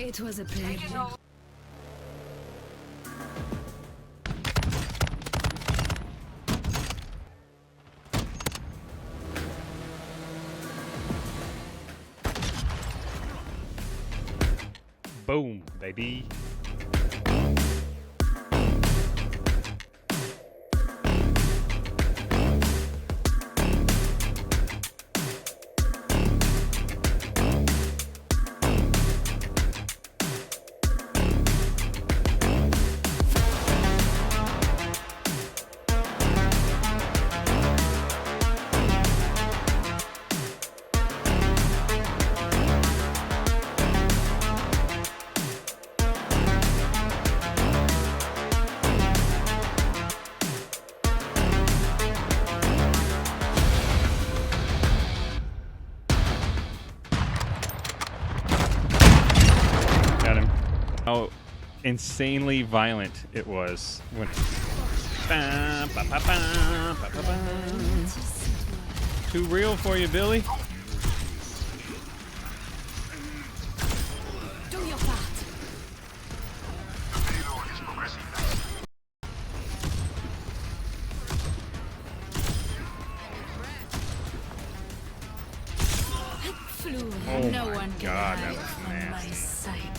It was a pleasure. Boom, baby. How insanely violent it was when. Too real for you, Billy. Do your part. Flew. Oh No my one God, can that hide was from my nasty. sight.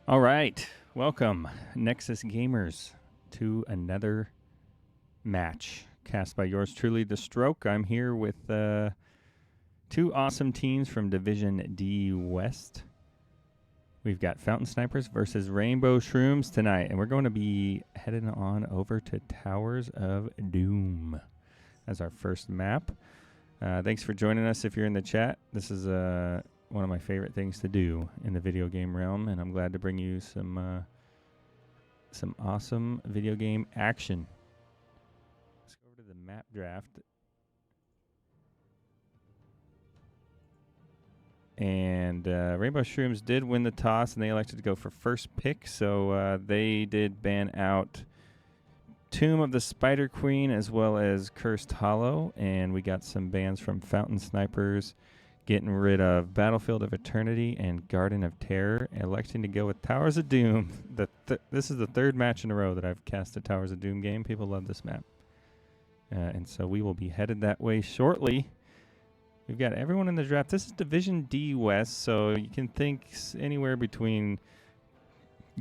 All right, welcome, Nexus Gamers, to another match cast by yours truly, theStroke. I'm here with two awesome teams from Division D West. We've got Fountain Snipers versus Rainbow Shrooms tonight, and we're going to be heading on over to Towers of Doom as our first map. Thanks for joining us if you're in the chat. This is one of my favorite things to do in the video game realm, and I'm glad to bring you some awesome video game action. Let's go over to the map draft. And Rainbow Shrooms did win the toss, and they elected to go for first pick, so they did ban out Tomb of the Spider Queen as well as Cursed Hollow, and we got some bans from Fountain Snipers, getting rid of Battlefield of Eternity and Garden of Terror, electing to go with Towers of Doom. This is the third match in a row that I've cast a Towers of Doom game. People love this map. And so we will be headed that way shortly. We've got everyone in the draft. This is Division D West, so you can think anywhere between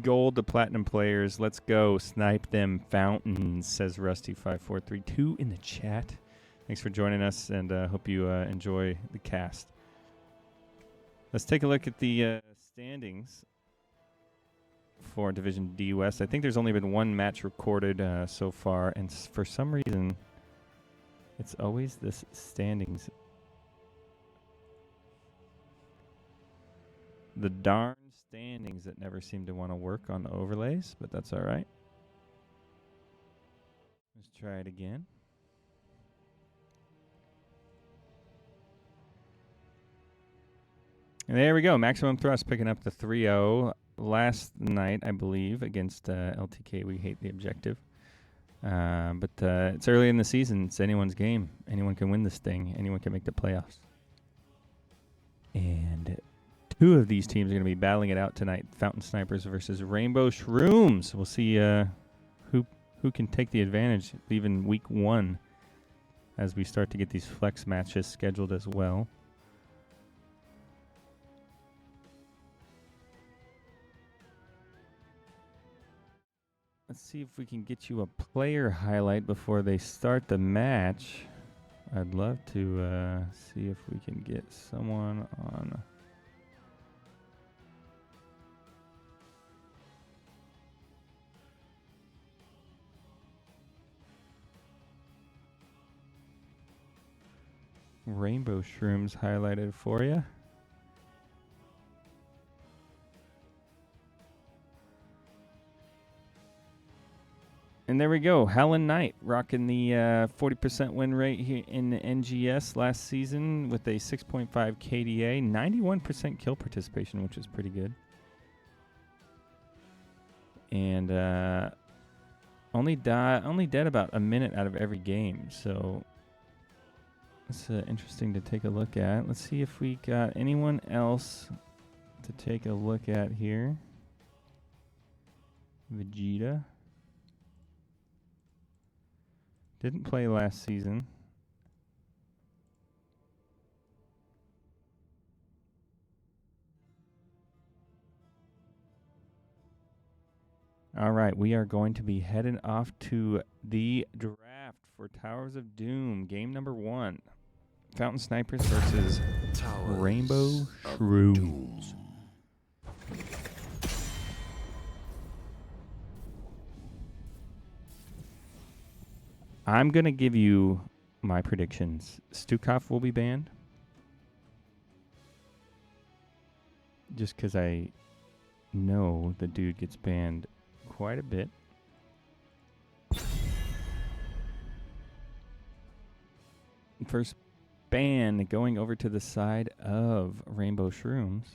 gold to platinum players. Let's go. Snipe them fountains, says Rusty5432 in the chat. Thanks for joining us, and hope you enjoy the cast. Let's take a look at the standings for Division D West. I think there's only been one match recorded so far, and for some reason, it's always this standings. The darn standings that never seem to want to work on the overlays, but that's all right. Let's try it again. And there we go. Maximum Thrust picking up the 3-0 last night, I believe, against LTK. We hate the objective. But it's early in the season. It's anyone's game. Anyone can win this thing. Anyone can make the playoffs. And two of these teams are going to be battling it out tonight. Fountain Snipers versus Rainbow Shrooms. We'll see who can take the advantage even week one as we start to get these flex matches scheduled as well. Let's see if we can get you a player highlight before they start the match. I'd love to see if we can get someone on. Rainbow Shrooms highlighted for you. And there we go. Helen Knight rocking the 40% win rate here in the NGS last season with a 6.5 KDA, 91% kill participation, which is pretty good. And only dead about a minute out of every game, so it's interesting to take a look at. Let's see if we got anyone else to take a look at here. Vegeta. Didn't play last season. All right, we are going to be heading off to the draft for Towers of Doom, game number 1. Fountain Snipers versus Rainbow Shrooms. I'm going to give you my predictions. Stukov will be banned. Just because I know the dude gets banned quite a bit. First ban going over to the side of Rainbow Shrooms.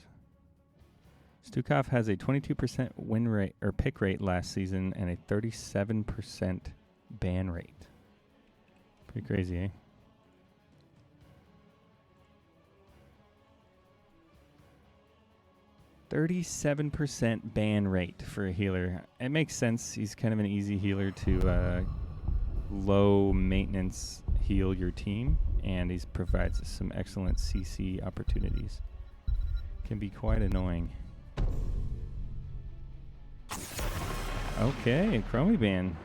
Stukov has a 22% win rate or pick rate last season and a 37% ban rate. Pretty crazy, eh? %37% ban rate for a healer. It makes sense. He's kind of an easy healer to low maintenance heal your team, and he provides some excellent CC opportunities. Can be quite annoying. Okay, Chromie ban.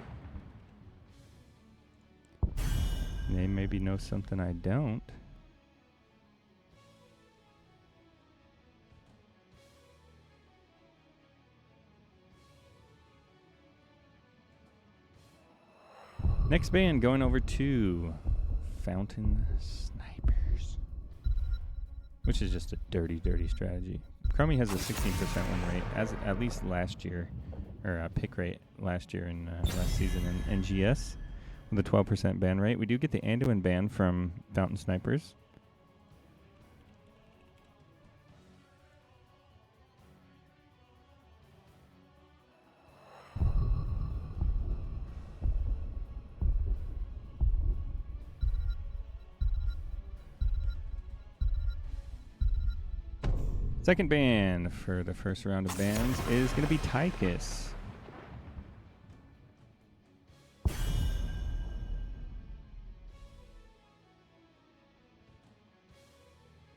They maybe know something I don't. Next ban going over to Fountain Snipers, which is just a dirty, dirty strategy. Chromie has a 16% win rate, as at least last year, or pick rate last year in last season in NGS, with a 12% ban rate. We do get the Anduin ban from Fountain Snipers. Second ban for the first round of bans is going to be Tychus.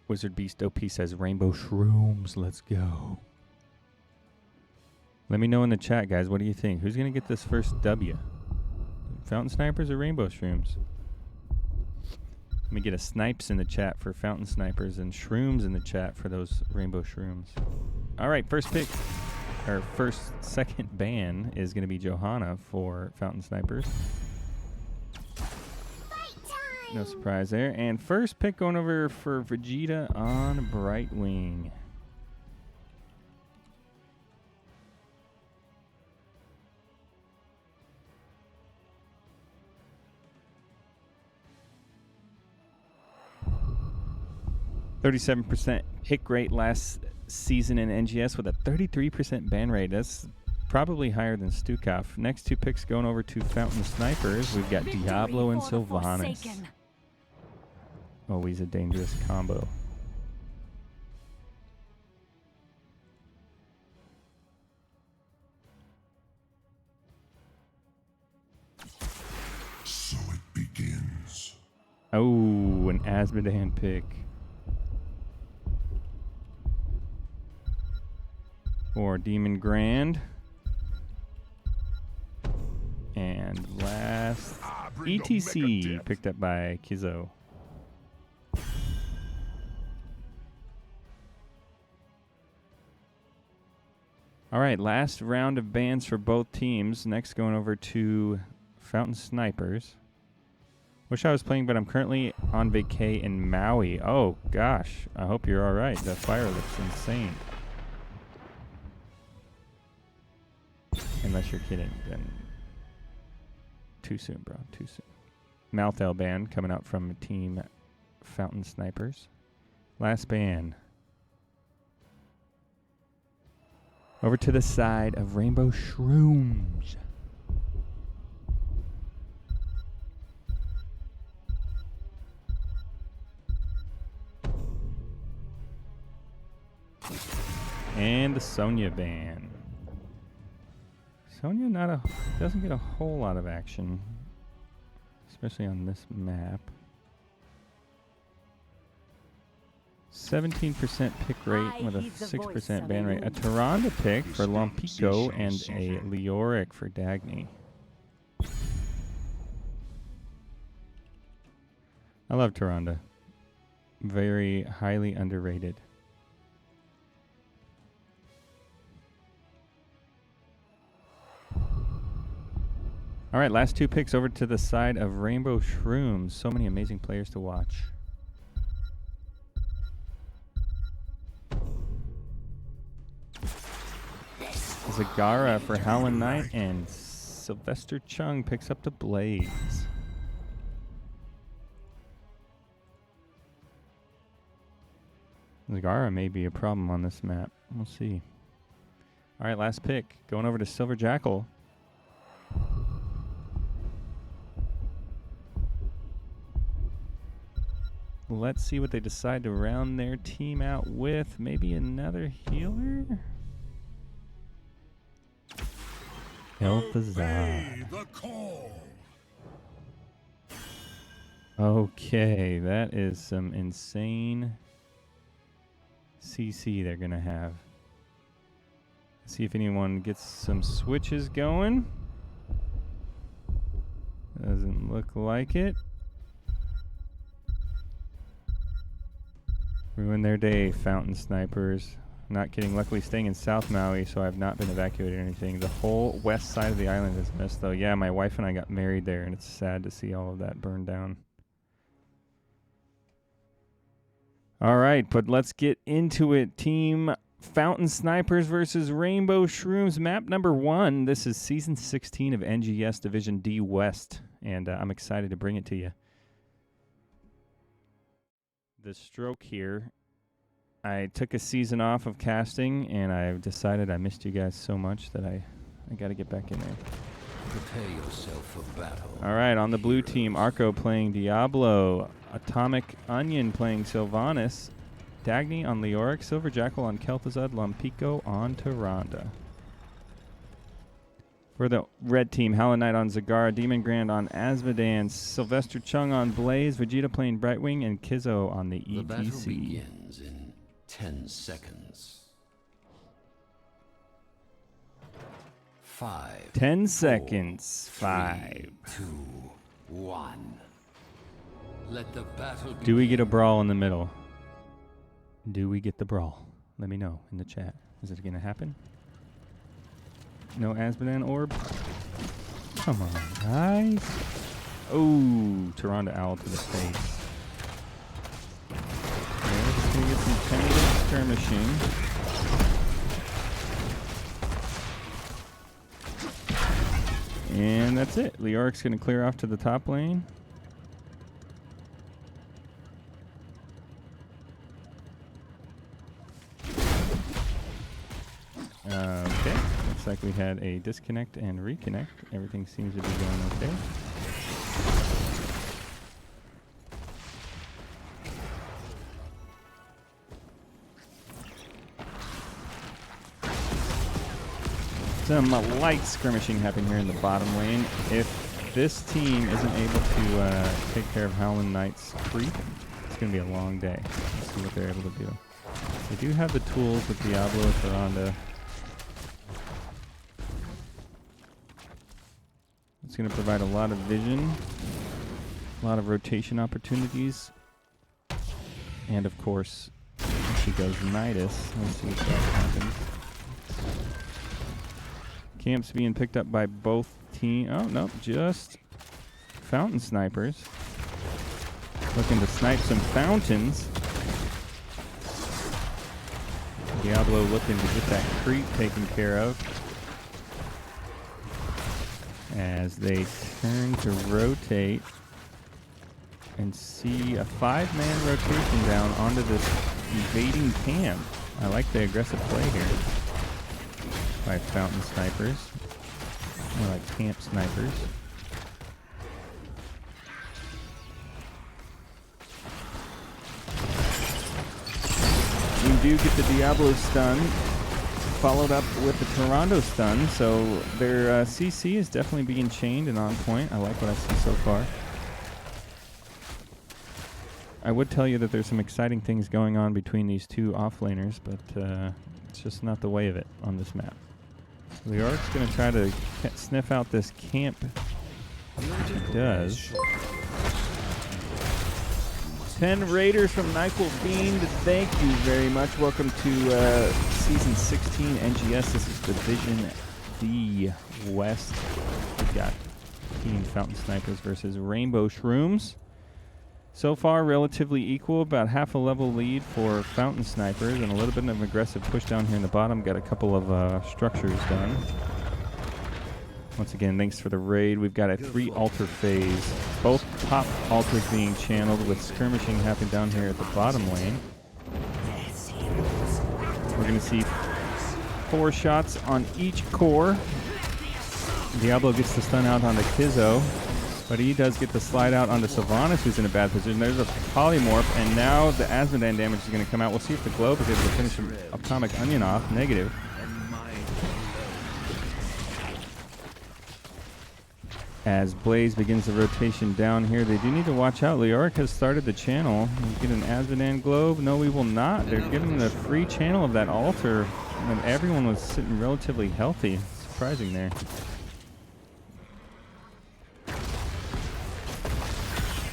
Wizard Beast OP says Rainbow Shrooms. Let's go. Let me know in the chat, guys. What do you think? Who's going to get this first W? Fountain Snipers or Rainbow Shrooms? Let me get a snipes in the chat for Fountain Snipers and shrooms in the chat for those Rainbow Shrooms. All right, first pick, or second ban is going to be Johanna for Fountain Snipers. No surprise there. And first pick going over for Vegeta on Brightwing. %, pick rate last season in NGS with a 33% ban rate. That's probably higher than Stukov. Next two picks going over to Fountain Snipers. We've got Diablo and Sylvanas. Always a dangerous combo. So it begins. Oh, an Asmodean pick. For Demon Grand. And last, ETC picked up by Kizo. All right, last round of bans for both teams. Next, going over to Fountain Snipers. Wish I was playing, but I'm currently on vacay in Maui. Oh, gosh. I hope you're all right. That fire looks insane. Unless you're kidding, then too soon, bro. Too soon. Malthel ban coming out from Team Fountain Snipers. Last ban. Over to the side of Rainbow Shrooms. And the Sonya ban. Sonya doesn't get a whole lot of action, especially on this map. 17% pick rate with a 6% ban rate. A Tyrande pick for Lompico and a Leoric for Dagny. I love Tyrande. Very highly underrated. All right, last two picks over to the side of Rainbow Shrooms. So many amazing players to watch. Zagara for Howlin' Knight, and Sylvester Chung picks up the Blades. Zagara may be a problem on this map. We'll see. All right, last pick. Going over to Silver Jackal. Let's see what they decide to round their team out with. Maybe another healer? Elphazad. Okay, that is some insane CC they're going to have. See if anyone gets some switches going. Doesn't look like it. Ruined their day, Fountain Snipers. Not kidding. Luckily staying in South Maui, so I've not been evacuated or anything. The whole west side of the island is missed, though. Yeah, my wife and I got married there, and it's sad to see all of that burned down. All right, but let's get into it. Team Fountain Snipers versus Rainbow Shrooms. Map number 1. This is Season 16 of NGS Division D West, and I'm excited to bring it to you. theStroke here. I took a season off of casting, and I've decided I missed you guys so much that I got to get back in there. Prepare yourself for battle. All right, on the blue team, Arco playing Diablo, Atomic Onion playing Sylvanas, Dagny on Leoric, Silver Jackal on Kel'Thuzad, Lumpico on Tyrande. For the red team, Halonite on Zagara, Demon Grand on Azmodan, Sylvester Chung on Blaze, Vegeta playing Brightwing, and Kizzo on the ETC. The battle begins in 10 seconds. 5. 10 seconds. 5. 2, 1. Let the battle begin. Do we get a brawl in the middle? Do we get the brawl? Let me know in the chat. Is it going to happen? No Azmodan orb? Come on, guys. Oh, Tyrande Owl to the face. Okay, we're just going to get some tentative skirmishing. And that's it. Leoric's going to clear off to the top lane. Okay, looks like we had a disconnect and reconnect. Everything seems to be going okay. Some light skirmishing happening here in the bottom lane. If this team isn't able to take care of Howlin' Knight's creep, it's going to be a long day. Let's see what they're able to do. They do have the tools with Diablo, Tyrande. It's going to provide a lot of vision, a lot of rotation opportunities, and of course, she goes Nidus. Let's see if that happens. Camps being picked up by both teams. Oh, no, just Fountain Snipers. Looking to snipe some fountains. Diablo looking to get that creep taken care of. As they turn to rotate and see a 5-man rotation down onto this invading camp. I like the aggressive play here by Fountain Snipers. More like camp snipers. We do get the Diablo stun, followed up with the Tyrande stun, so their CC is definitely being chained and on point. I like what I see so far. I would tell you that there's some exciting things going on between these two offlaners, but it's just not the way of it on this map. Leoric's going to try to sniff out this camp. He does. 10 Raiders from Nyquil Fiend, thank you very much. Welcome to Season 16 NGS. This is Division D West. We've got Team Fountain Snipers versus Rainbow Shrooms. So far, relatively equal, about half a level lead for Fountain Snipers and a little bit of an aggressive push down here in the bottom. Got a couple of structures done. Once again, thanks for the raid. We've got a 3 altar phase. Both top altars being channeled with skirmishing happening down here at the bottom lane. We're going to see 4 shots on each core. Diablo gets the stun out onto Kizzo, but he does get the slide out onto Sylvanas, who's in a bad position. There's a polymorph, and now the Azmodan damage is going to come out. We'll see if the Globe is able to finish an Atomic Onion off. Negative. As Blaze begins the rotation down here, they do need to watch out. Leoric has started the channel. We'll get an Azmodan Globe. No, we will not. They're giving the free channel of that altar And everyone was sitting relatively healthy. Surprising there.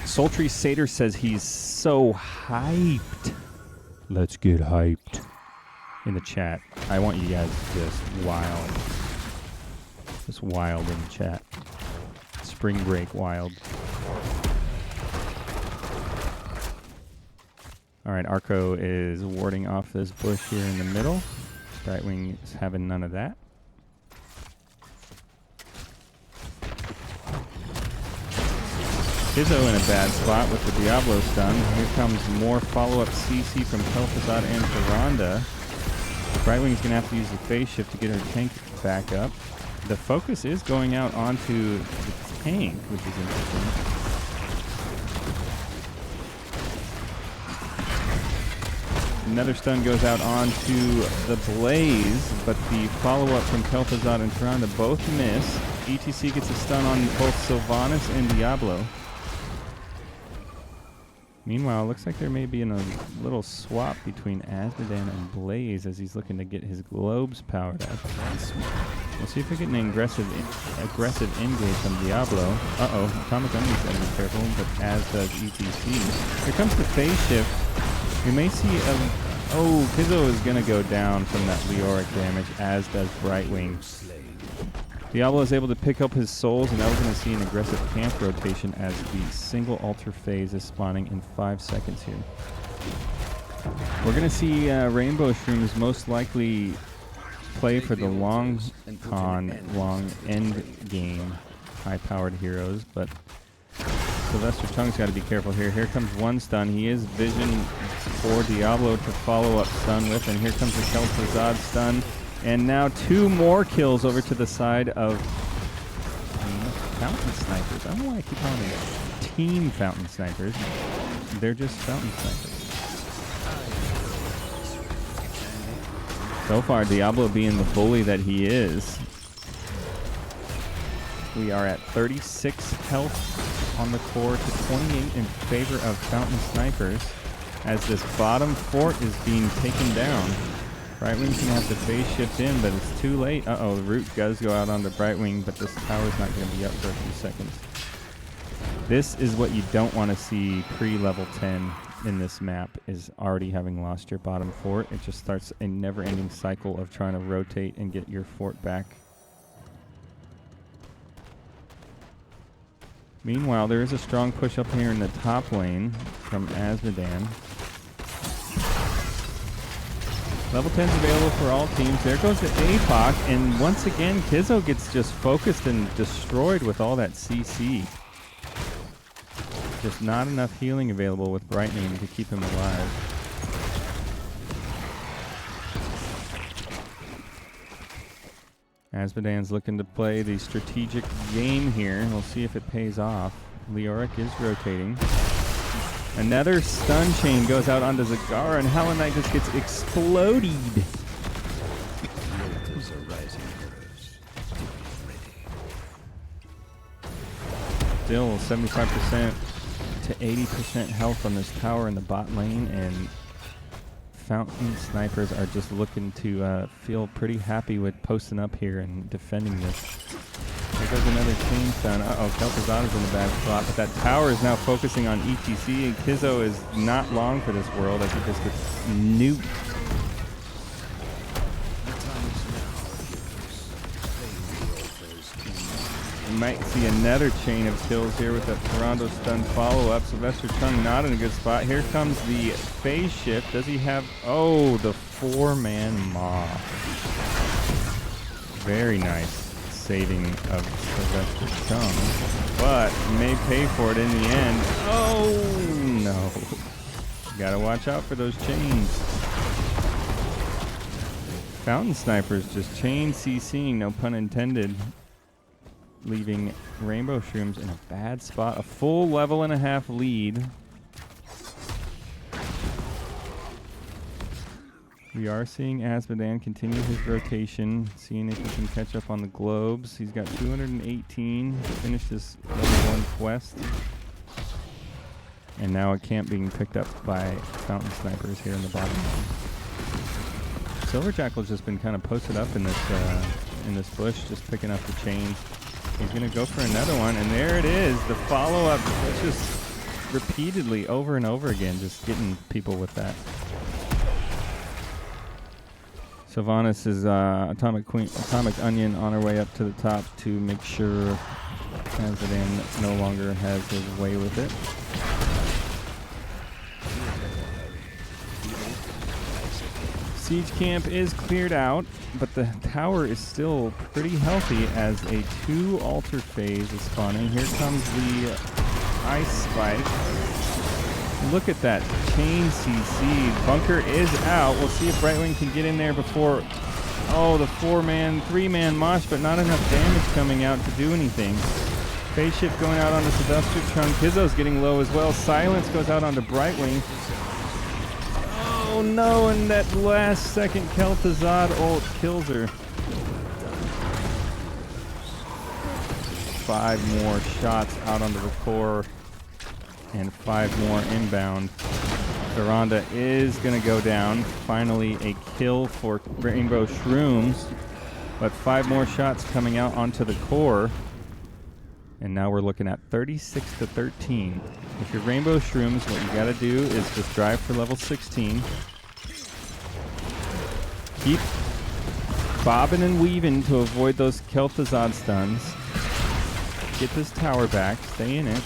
Sultry Satyr says he's so hyped. Let's get hyped. In the chat. I want you guys just wild. Just wild in the chat. Spring break wild. Alright, Arco is warding off this bush here in the middle. Brightwing is having none of that. Izzo in a bad spot with the Diablo stun. Here comes more follow-up CC from Kel'Thuzad and Ferranda. Brightwing's going to have to use the phase shift to get her tank back up. The focus is going out onto the tank, which is interesting. Another stun goes out onto the Blaze, but the follow-up from Kel'Thuzad and Ferranda both miss. ETC gets a stun on both Sylvanas and Diablo. Meanwhile, it looks like there may be a little swap between Azmodan and Blaze as he's looking to get his globes powered up. We'll see if we get an aggressive engage from Diablo. Uh-oh, Atomic Enemy's got to be careful, but as does ETC. Here comes the phase shift. We may see a... Oh, Kizzo is going to go down from that Leoric damage, as does Brightwing. Diablo is able to pick up his souls, and now we're going to see an aggressive camp rotation as the single altar phase is spawning in 5 seconds here. We're going to see Rainbow Shrooms most likely play for the long end game high-powered heroes, but Sylvester Chung's got to be careful here. Here comes one stun. He is vision for Diablo to follow up stun with, and here comes the Kel'Thuzad stun. And now 2 more kills over to the side of Fountain Snipers. I don't know why I keep calling them Team Fountain Snipers. They're just Fountain Snipers. So far, Diablo being the bully that he is. We are at 36 health on the core to 28 in favor of Fountain Snipers as this bottom fort is being taken down. Brightwing's going to have to phase shift in, but it's too late. Uh-oh, the root does go out onto Brightwing, but this tower's not going to be up for a few seconds. This is what you don't want to see pre-level 10 in this map, is already having lost your bottom fort. It just starts a never-ending cycle of trying to rotate and get your fort back. Meanwhile, there is a strong push up here in the top lane from Azmodan. Level 10 is available for all teams. There goes the APOC, and once again, Kizzo gets just focused and destroyed with all that CC. Just not enough healing available with Brightwing to keep him alive. Azmodan's looking to play the strategic game here. We'll see if it pays off. Leoric is rotating. Another stun chain goes out onto Zagara, and Hollow Knight just gets exploded. Still 75% to 80% health on this tower in the bot lane, and Fountain Snipers are just looking to feel pretty happy with posting up here and defending this. There goes another chain stun. Uh-oh, Kel'Thuzad is in a bad spot, but that tower is now focusing on ETC, and Kizzo is not long for this world as he just gets nuked. We might see another chain of kills here with that Toronto stun follow-up. Sylvester Chung not in a good spot. Here comes the phase shift. Does he have... Oh, the 4-man maw. Very nice saving of Sylvester Chung, but may pay for it in the end. Oh, no. Gotta watch out for those chains. Fountain Snipers just chain CCing, no pun intended, leaving Rainbow Shrooms in a bad spot. A full level and a half lead. We are seeing Azmodan continue his rotation, seeing if he can catch up on the globes. He's got 218 to finish this level 1 quest. And now a camp being picked up by Fountain Snipers here in the bottom. Silver Jackal's just been kind of posted up in this bush, just picking up the chains. He's gonna go for another one, and there it is. The follow-up, it's just repeatedly over and over again, just getting people with that. Sylvanas is Atomic Onion on her way up to the top to make sure Azmodan no longer has his way with it. Siege camp is cleared out, but the tower is still pretty healthy as a 2 altar phase is spawning. Here comes the ice spike. Look at that chain CC. Bunker is out. We'll see if Brightwing can get in there before. Oh, the 3-man mosh, but not enough damage coming out to do anything. Phase shift going out onto Seduster Chung. Kizzo's getting low as well. Silence goes out onto Brightwing. Oh no, and that last second Kel'Thuzad ult kills her. 5 more shots out onto the core and 5 more inbound. Tyrande is going to go down. Finally a kill for Rainbow Shrooms, but 5 more shots coming out onto the core. And now we're looking at 36-13. If you're Rainbow Shrooms, what you gotta do is just drive for level 16. Keep bobbing and weaving to avoid those Kel'Thuzad stuns. Get this tower back, stay in it.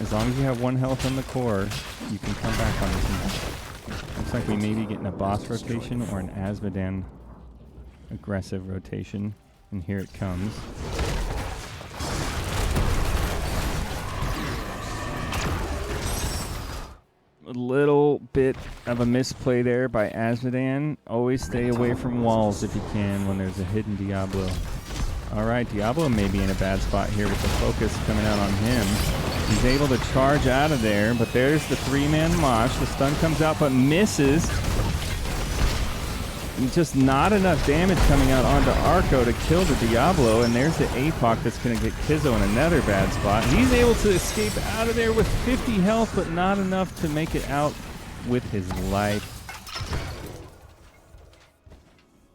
As long as you have 1 health on the core, you can come back on this map. Looks like we may be getting a boss rotation or an Azmodan aggressive rotation. And here it comes. A little bit of a misplay there by Azmodan. Always stay away from walls if you can when there's a hidden Diablo. Alright, Diablo may be in a bad spot here with the focus coming out on him. He's able to charge out of there, but there's the 3-man mosh. The stun comes out but misses. And just not enough damage coming out onto Arco to kill the Diablo, and there's the APOC that's going to get Kizzo in another bad spot. He's able to escape out of there with 50 health, but not enough to make it out with his life.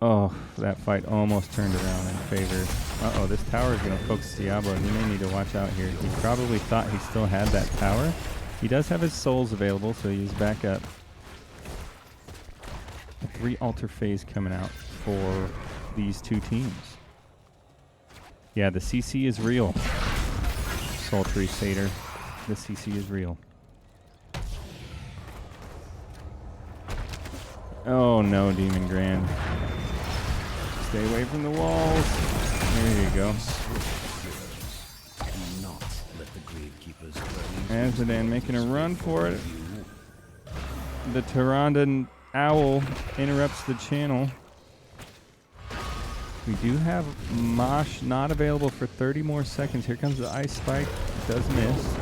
Oh, that fight almost turned around in favor. Uh-oh, this tower is going to focus Diablo. He may need to watch out here. He probably thought he still had that tower. He does have his souls available, so he's back up. A 3 altar phase coming out for these 2 teams. Yeah, the CC is real. Sultry Satyr. The CC is real. Oh no, Demon Grand. Stay away from the walls. There you go. Azmodan making a run for it. The Tyrande Owl interrupts the channel. We do have Mosh not available for 30 more seconds. Here comes the ice spike. It does miss.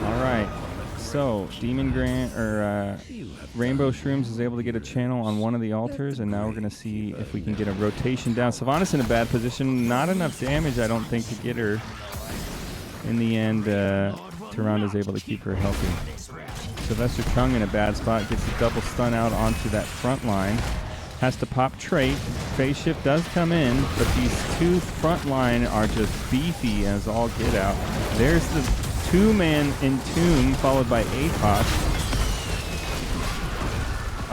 Alright. So Demon Grand or Rainbow Shrooms is able to get a channel on one of the altars, and now we're gonna see if we can get a rotation down. Sylvanas in a bad position. Not enough damage, I don't think, to get her. In the end, Tyrande is able to keep her healthy. Sylvester Chung in a bad spot, gets a double stun out onto that front line. Has to pop trait. Phase shift does come in, but these 2 front line are just beefy as all get out. There's the 2-man Entomb followed by APOC.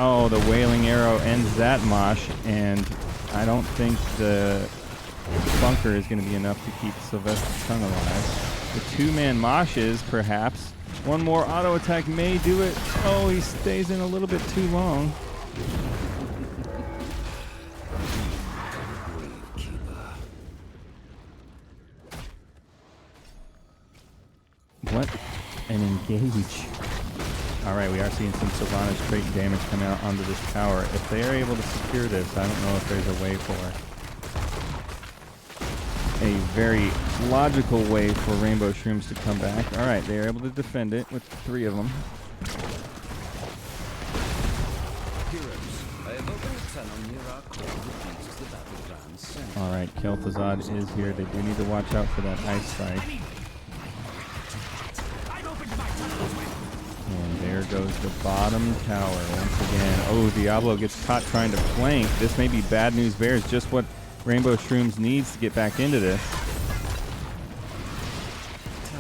Oh, the Wailing Arrow ends that mosh, and I don't think the bunker is going to be enough to keep Sylvester Chung alive. The 2-man moshes, perhaps. 1 more auto attack may do it. Oh, he stays in a little bit too long. What an engage. Alright, we are seeing some Sylvanas trait damage coming out onto this tower. If they are able to secure this, I don't know if there's a way for a very logical way for Rainbow Shrooms to come back. Alright, they are able to defend it with 3 of them. Alright, Kel'Thuzad is here. They do need to watch out for that ice strike. And there goes the bottom tower once again. Oh, Diablo gets caught trying to flank. This may be bad news bears, just what Rainbow Shrooms needs to get back into this.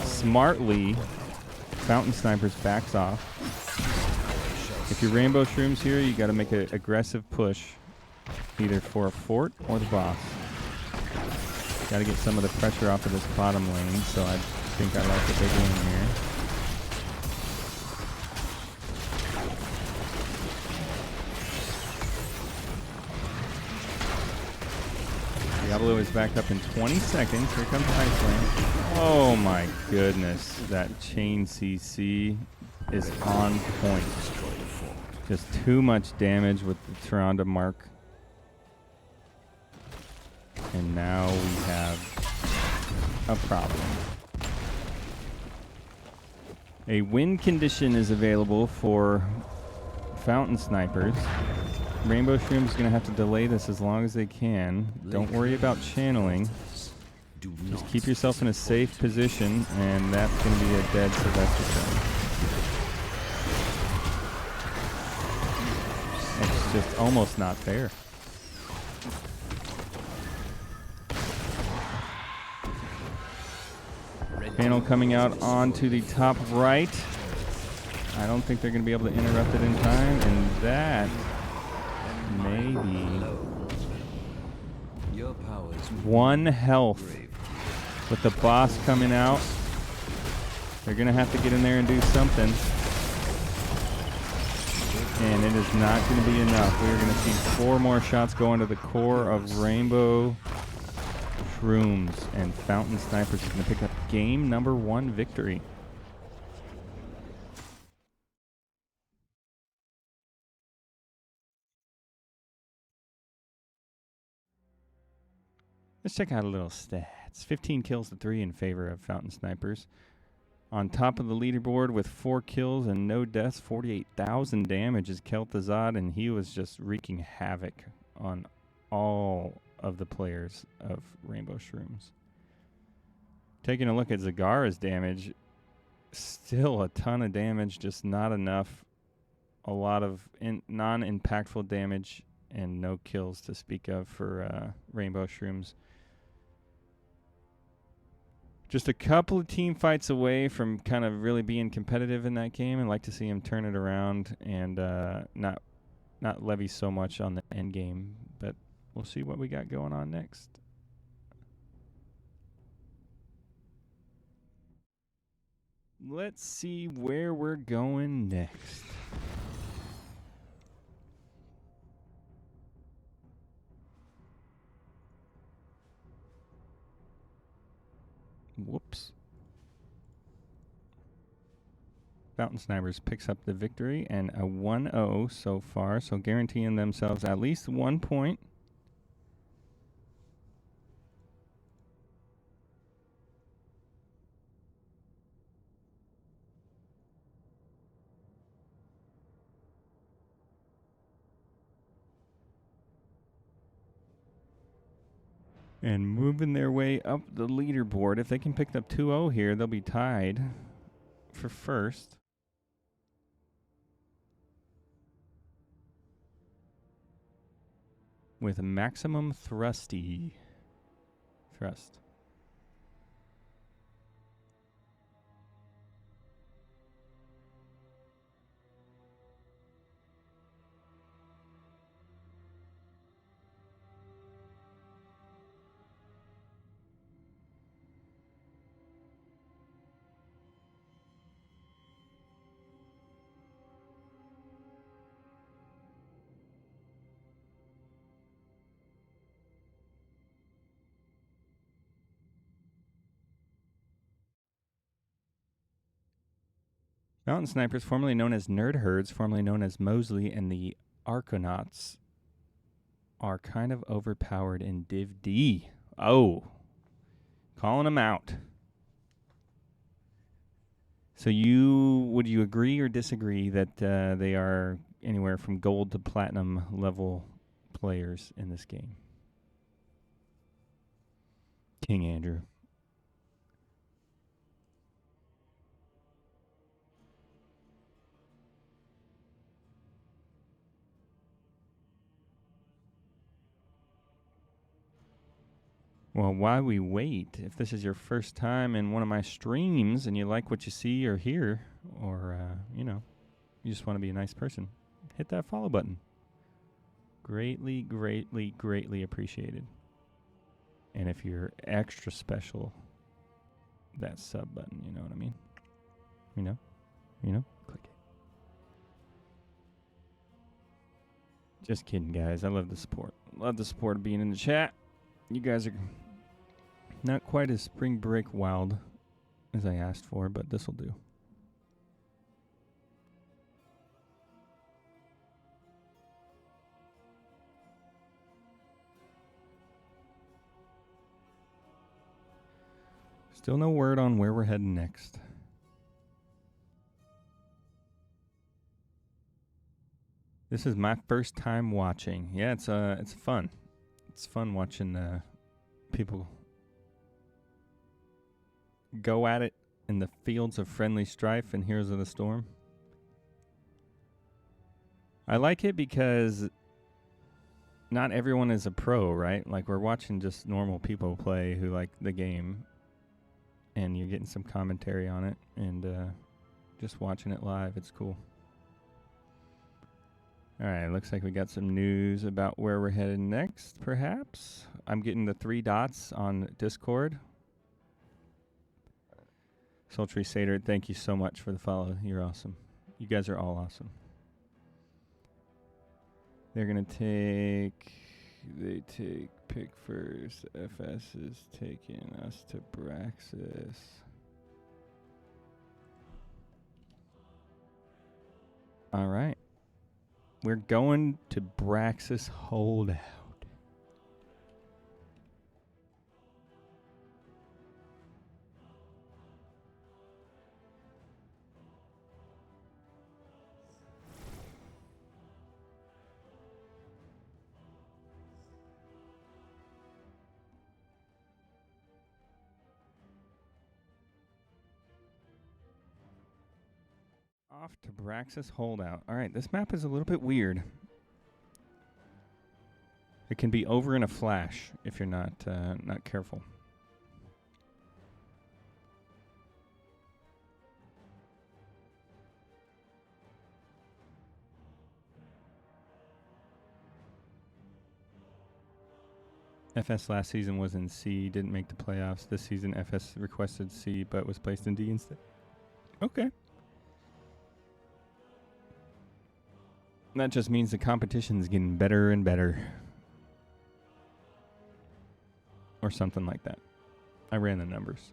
Smartly, Fountain Snipers backs off. If you're Rainbow Shrooms here, you got to make an aggressive push, either for a fort or the boss. Got to get some of the pressure off of this bottom lane, so I think I like the big game here. Diablo is back up in 20 seconds. Here comes Iceland. Oh my goodness, that chain CC is on point. Just too much damage with the Tyrande mark. And now we have a problem. A win condition is available for Fountain Snipers. Rainbow Shrooms is going to have to delay this as long as they can. Don't worry about channeling. Just keep yourself in a safe position, and that's going to be a dead Sylvester turn. It's just almost not fair. Panel coming out onto the top right. I don't think they're going to be able to interrupt it in time, and that maybe one health with the boss coming out. They're going to have to get in there and do something. And it is not going to be enough. We're going to see 4 more shots go into the core of Rainbow Shrooms, and Fountain Snipers is going to pick up game number 1 victory. Let's check out a little stats. 15 kills to 3 in favor of Fountain Snipers. On top of the leaderboard with 4 kills and no deaths, 48,000 damage is Kel'Thuzad, and he was just wreaking havoc on all of the players of Rainbow Shrooms. Taking a look at Zagara's damage, still a ton of damage, just not enough. A lot of non-impactful damage and no kills to speak of for Rainbow Shrooms. Just a couple of team fights away from kind of really being competitive in that game. I'd like to see him turn it around and not levy so much on the end game. But we'll see what we got going on next. Let's see where we're going next. Whoops. Fountain Snipers picks up the victory and a 1-0 so far, so guaranteeing themselves at least 1 point. And moving their way up the leaderboard. If they can pick up 2-0 here, they'll be tied for first. With maximum thrust. Mountain Snipers, formerly known as Nerd Herds, formerly known as Mosley, and the Arconauts are kind of overpowered in Div D. Oh, calling them out. So would you agree or disagree that they are anywhere from gold to platinum level players in this game? King Andrew. Well, while we wait, if this is your first time in one of my streams and you like what you see or hear, or, you know, you just want to be a nice person, hit that follow button. Greatly, greatly, greatly appreciated. And if you're extra special, that sub button, you know what I mean? You know? Click it. Just kidding, guys. I love the support. Love the support of being in the chat. You guys are not quite as spring break wild as I asked for, but this will do. Still no word on where we're heading next. This is my first time watching. Yeah, it's fun. It's fun watching people go at it in the fields of friendly strife and Heroes of the Storm. I like it because not everyone is a pro, right? Like, we're watching just normal people play who like the game, and you're getting some commentary on it, and just watching it live. It's cool. All right, looks like we got some news about where we're headed next, perhaps. I'm getting the 3 dots on Discord. Sultry Satyr, thank you so much for the follow. You're awesome. You guys are all awesome. They're going to take... They take pick first. FS is taking us to Braxis. All right. We're going to Braxis Holdout. Off to Braxis Holdout. All right, this map is a little bit weird. It can be over in a flash if you're not careful. FS last season was in C, didn't make the playoffs. This season, FS requested C, but was placed in D instead. Okay. That just means the competition is getting better and better. Or something like that. I ran the numbers.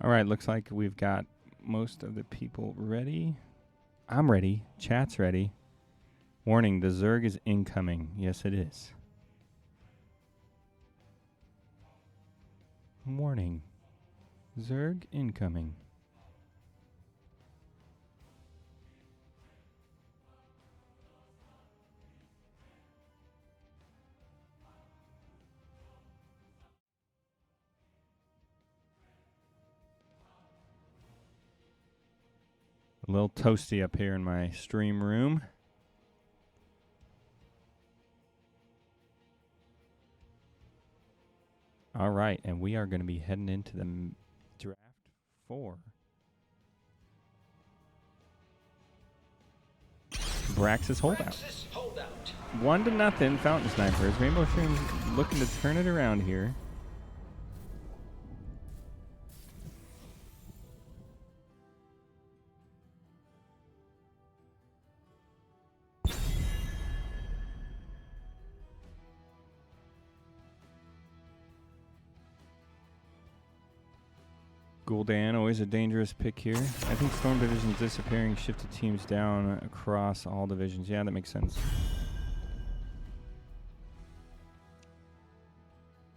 All right, looks like we've got most of the people ready. I'm ready. Chat's ready. Warning, the Zerg is incoming. Yes, it is. Warning, Zerg incoming. A little toasty up here in my stream room. All right, and we are going to be heading into the draft 4. Braxis Holdout. 1-0, Fountain Snipers. Rainbow Shrooms looking to turn it around here. Gul'dan, always a dangerous pick here. I think Storm Division's disappearing, shifted teams down across all divisions. Yeah, that makes sense.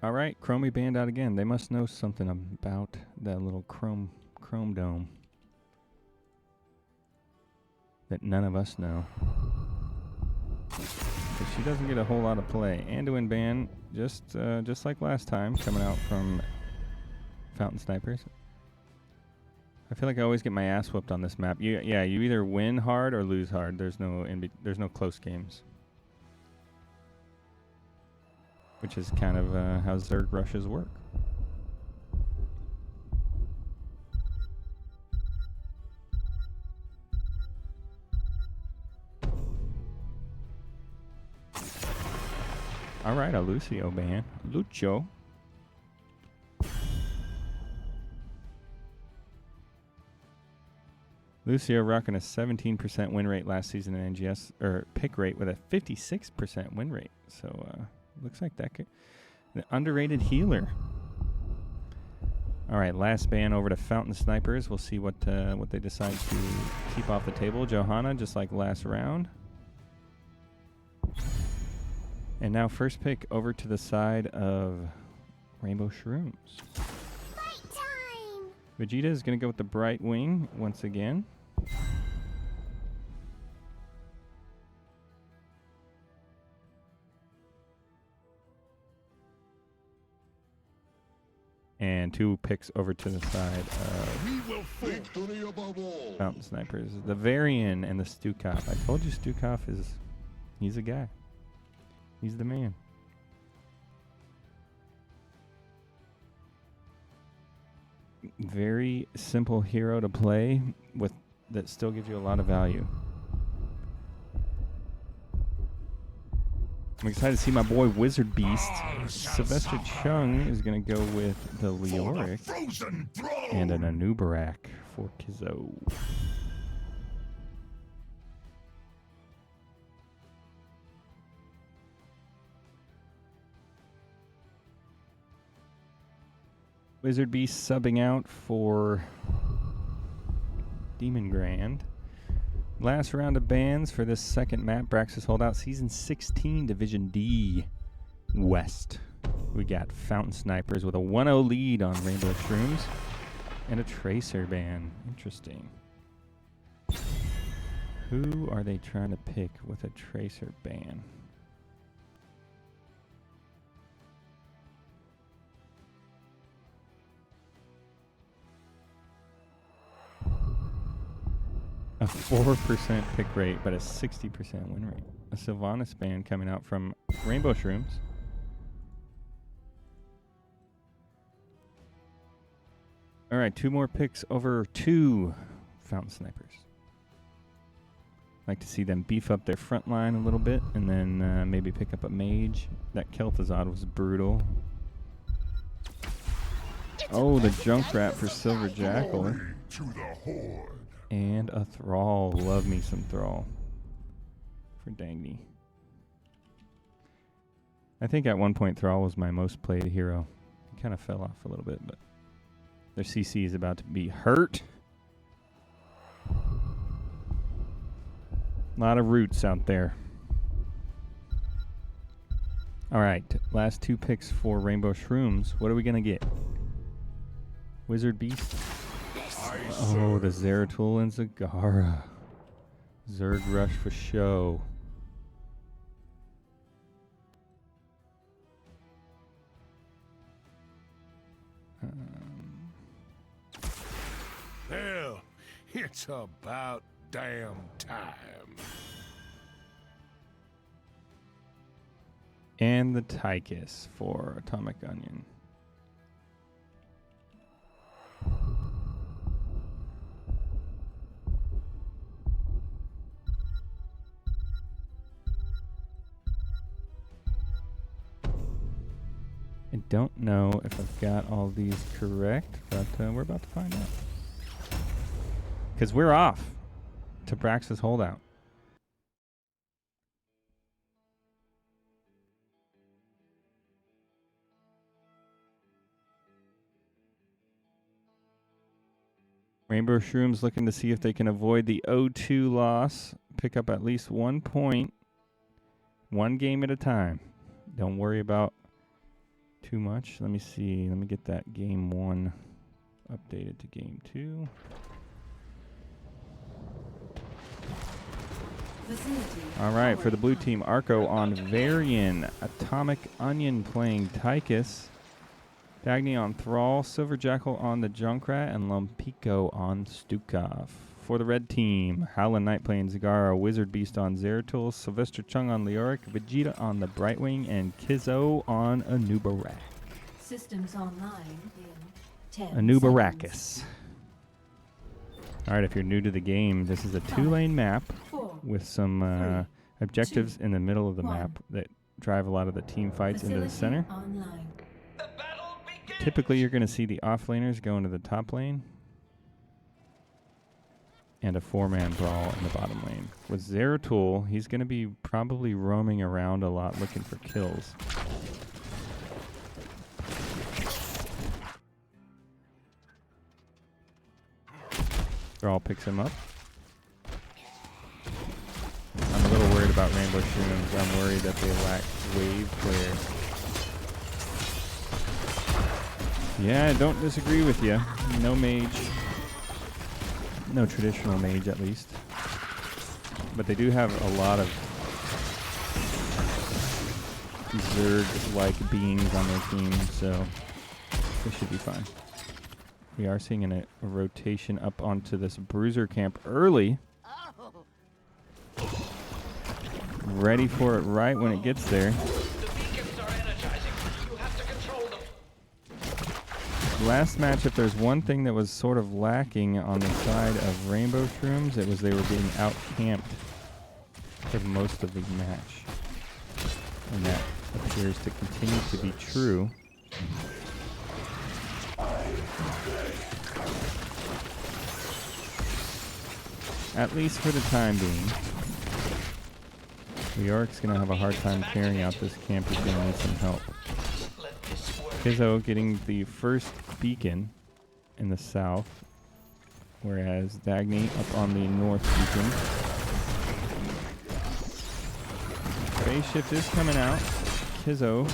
All right, Chromie banned out again. They must know something about that little Chrome Dome that none of us know. But she doesn't get a whole lot of play. Anduin ban, just like last time, coming out from Fountain Snipers. I feel like I always get my ass whooped on this map. You either win hard or lose hard. There's no close games, which is kind of how Zerg rushes work. All right, a Lucio ban. Lucio. Lucio rocking a 17% win rate last season in NGS, or pick rate with a 56% win rate. So looks like that could an underrated healer. All right, last ban over to Fountain Snipers. We'll see what they decide to keep off the table. Johanna, just like last round. And now first pick over to the side of Rainbow Shrooms. Fight time! Vegeta is going to go with the Bright Wing once again. And 2 picks over to the side of Victory above all. Fountain Snipers. The Varian and the Stukov. I told you Stukov he's a guy. He's the man. Very simple hero to play with that still gives you a lot of value. I'm excited to see my boy Wizard Beast. Sylvester Chung is going to go with the Leoric and an Anubarak for Kizo. Wizard Beast subbing out for Demon Grand. Last round of bans for this second map. Braxis Holdout Season 16, Division D West. We got Fountain Snipers with a 1-0 lead on Rainbow Shrooms. And a Tracer ban. Interesting. Who are they trying to pick with a Tracer ban? A 4% pick rate, but a 60% win rate. A Sylvanas ban coming out from Rainbow Shrooms. All right, 2 more picks over to Fountain Snipers. Like to see them beef up their front line a little bit, and then maybe pick up a mage. That Kel'Thuzad was brutal. Oh, the Junkrat for Silver Jackal. To the horde. And a Thrall. Love me some Thrall for Dagny. I think at one point Thrall was my most played hero. He kind of fell off a little bit, but their CC is about to be hurt. A lot of roots out there. All right, last 2 picks for Rainbow Shrooms. What are we going to get? Wizard Beast? Oh, the Zeratul and Zagara. Zerg Rush for show. Hell, it's about damn time. And the Tychus for Atomic Onion. I don't know if I've got all these correct, but we're about to find out. Because we're off to Brax's Holdout. Rainbow Shrooms looking to see if they can avoid the 0-2 loss. Pick up at least 1 point. 1 game at a time. Don't worry about too much. Let me see. Let me get that game 1 updated to game 2. All right, for the blue team, Arco on Varian, Atomic Onion playing Tychus, Dagny on Thrall, Silver Jackal on the Junkrat, and Lumpico on Stukov. For the red team, Howlin' Knight playing Zagara, Wizard Beast on Zeratul, Sylvester Chung on Leoric, Vegeta on the Brightwing, and Kizzo on Anubarak. Systems online in 10 Anubarakis. seconds. All right, if you're new to the game, this is a 2-lane map with some objectives in the middle of the map that drive a lot of the team fights into the center. Online. Typically, you're going to see the offlaners go into the top lane and a 4-man brawl in the bottom lane. With Zeratul, he's going to be probably roaming around a lot looking for kills. Thrall picks him up. I'm a little worried about Rainbow Shrooms. I'm worried that they lack wave player. Yeah, I don't disagree with you. No mage. No traditional mage, at least. But they do have a lot of Zerg-like beings on their team, so they should be fine. We are seeing a rotation up onto this bruiser camp early. Ready for it right when it gets there. Last match, if there's one thing that was sort of lacking on the side of Rainbow Shrooms, it was they were being out-camped for most of the match. And that appears to continue to be true. At least for the time being. New York's going to have a hard time carrying out this camp. He's going to need some help. Kizzo getting the first beacon in the south, whereas Dagny up on the north beacon. Phase shift is coming out. Kizzo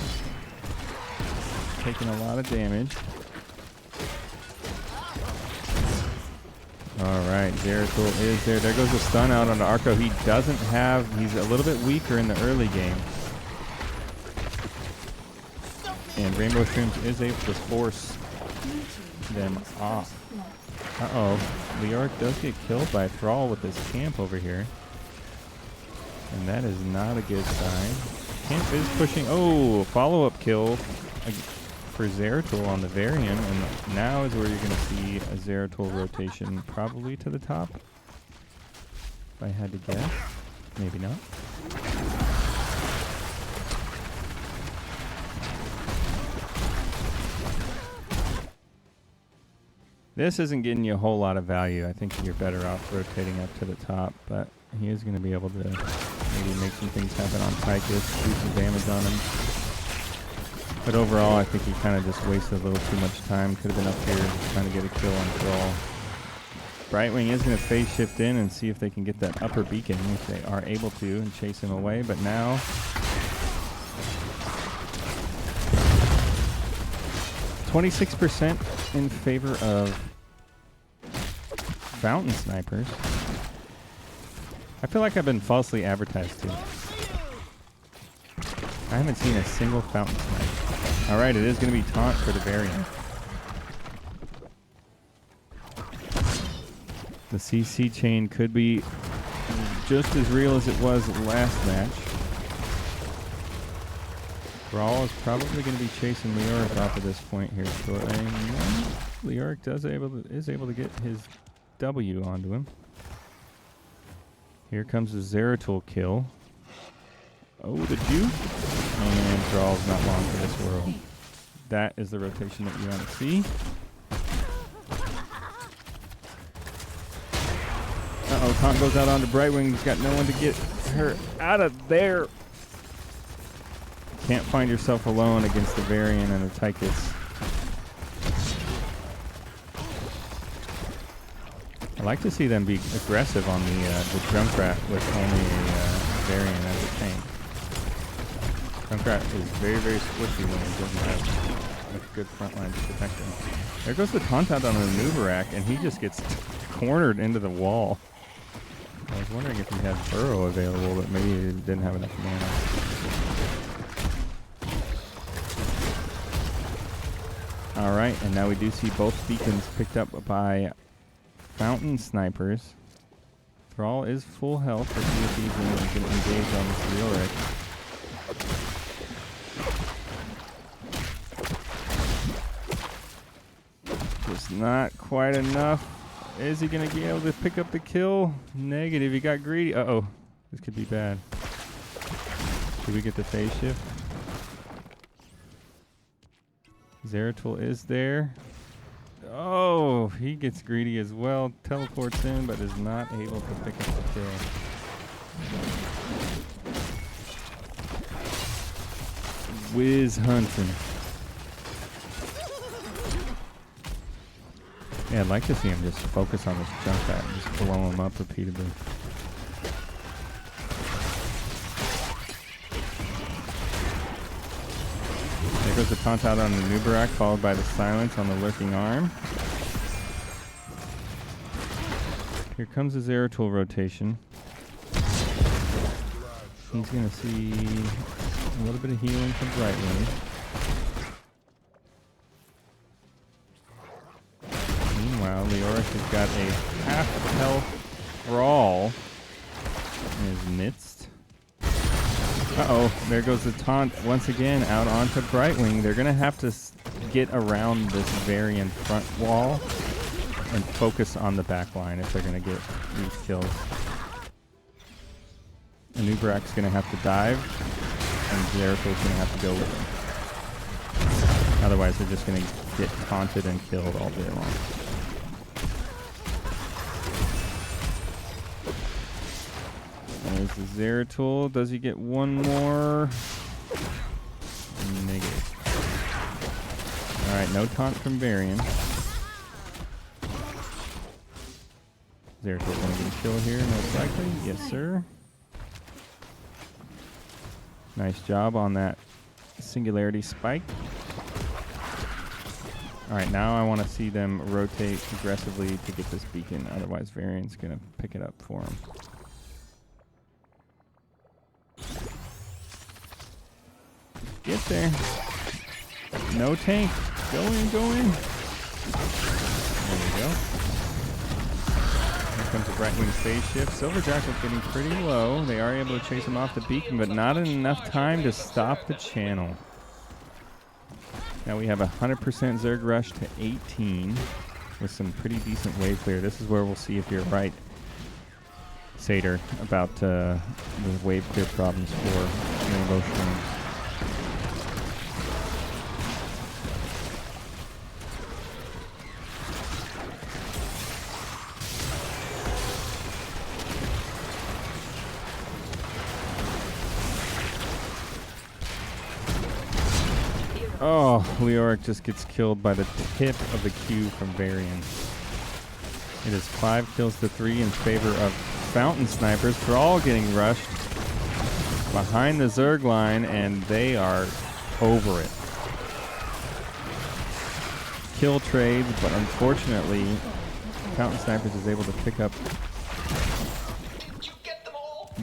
taking a lot of damage. Alright, Zeratul is there. There goes the stun out on Arco. He doesn't have, he's a little bit weaker in the early game. And Rainbow Shrooms is able to force them off. Uh-oh. Leoric does get killed by Thrall with this camp over here. And that is not a good sign. Camp is pushing. Oh, follow-up kill for Zeratul on the Varian. And now is where you're going to see a Zeratul rotation probably to the top. If I had to guess. Maybe not. This isn't getting you a whole lot of value. I think you're better off rotating up to the top, but he is going to be able to maybe make some things happen on Tychus, do some damage on him. But overall, I think he kind of just wasted a little too much time. Could have been up here trying to get a kill on Thrall. Brightwing is going to phase shift in and see if they can get that upper beacon, which they are able to, and chase him away. But now, 26% in favor of Fountain Snipers. I feel like I've been falsely advertised to. I haven't seen a single Fountain Snipe. Alright, it is going to be taunt for the Varian. The CC chain could be just as real as it was last match. Thrall is probably going to be chasing Leoric off at this point here shortly. Leoric is able to get his W onto him. Here comes the Zeratul kill. Oh, the juke. And Thrall's not long for this world. That is the rotation that you want to see. Uh-oh, taunt goes out onto Brightwing. He's got no one to get her out of there. Can't find yourself alone against the Varian and the Tychus. I like to see them be aggressive on the Junkrat with only a variant as a tank. Junkrat is very, very squishy when he doesn't have a good front line to protect him. There goes the Tauntaun on the Nubarak, and he just gets cornered into the wall. I was wondering if he had Burrow available, but maybe he didn't have enough mana. Alright, and now we do see both beacons picked up by Fountain Snipers. Thrall is full health. Let's see if he's going to engage on this Leoric. Just not quite enough. Is he going to be able to pick up the kill? Negative. He got greedy. Uh-oh. This could be bad. Did we get the phase shift? Zeratul is there. Oh, he gets greedy as well. Teleports in, but is not able to pick up the kill. Whiz hunting. Yeah, I'd like to see him just focus on this Junkrat and just blow him up repeatedly. There goes the Tauntaun on the Nubarak, followed by the Silence on the Lurking Arm. Here comes the Zeratul rotation. He's going to see a little bit of healing from Brightwing. Meanwhile, Leoric has got a half-health Brawl in his midst. Uh-oh, there goes the taunt once again out onto Brightwing. They're going to have to get around this Varian front wall and focus on the back line if they're going to get these kills. Anubarak's going to have to dive, and Zeratul's going to have to go with him. Otherwise, they're just going to get taunted and killed all day long. There's the Zeratul. Does he get one more? Negative. Alright, no taunt from Varian. Zeratul's going to get a kill here, most likely. Yes, sir. Nice job on that Singularity Spike. Alright, now I want to see them rotate aggressively to get this beacon. Otherwise, Varian's going to pick it up for him. Get there. No tank. Go in, go in. There we go. Here comes the Brightwing phase shift. Silverjackal's getting pretty low. They are able to chase him off the beacon, but not enough time to stop the channel. Now we have 100% Zerg rush to 18 with some pretty decent wave clear. This is where we'll see if you're right, Satyr, about the wave clear problems for Rainbow Shrooms. Oh, Leoric just gets killed by the tip of the Q from Varian. It is 5 kills to 3 in favor of Fountain Snipers. Thrall getting rushed behind the Zerg line, and they are over it. Kill trades, but unfortunately, Fountain Snipers is able to pick up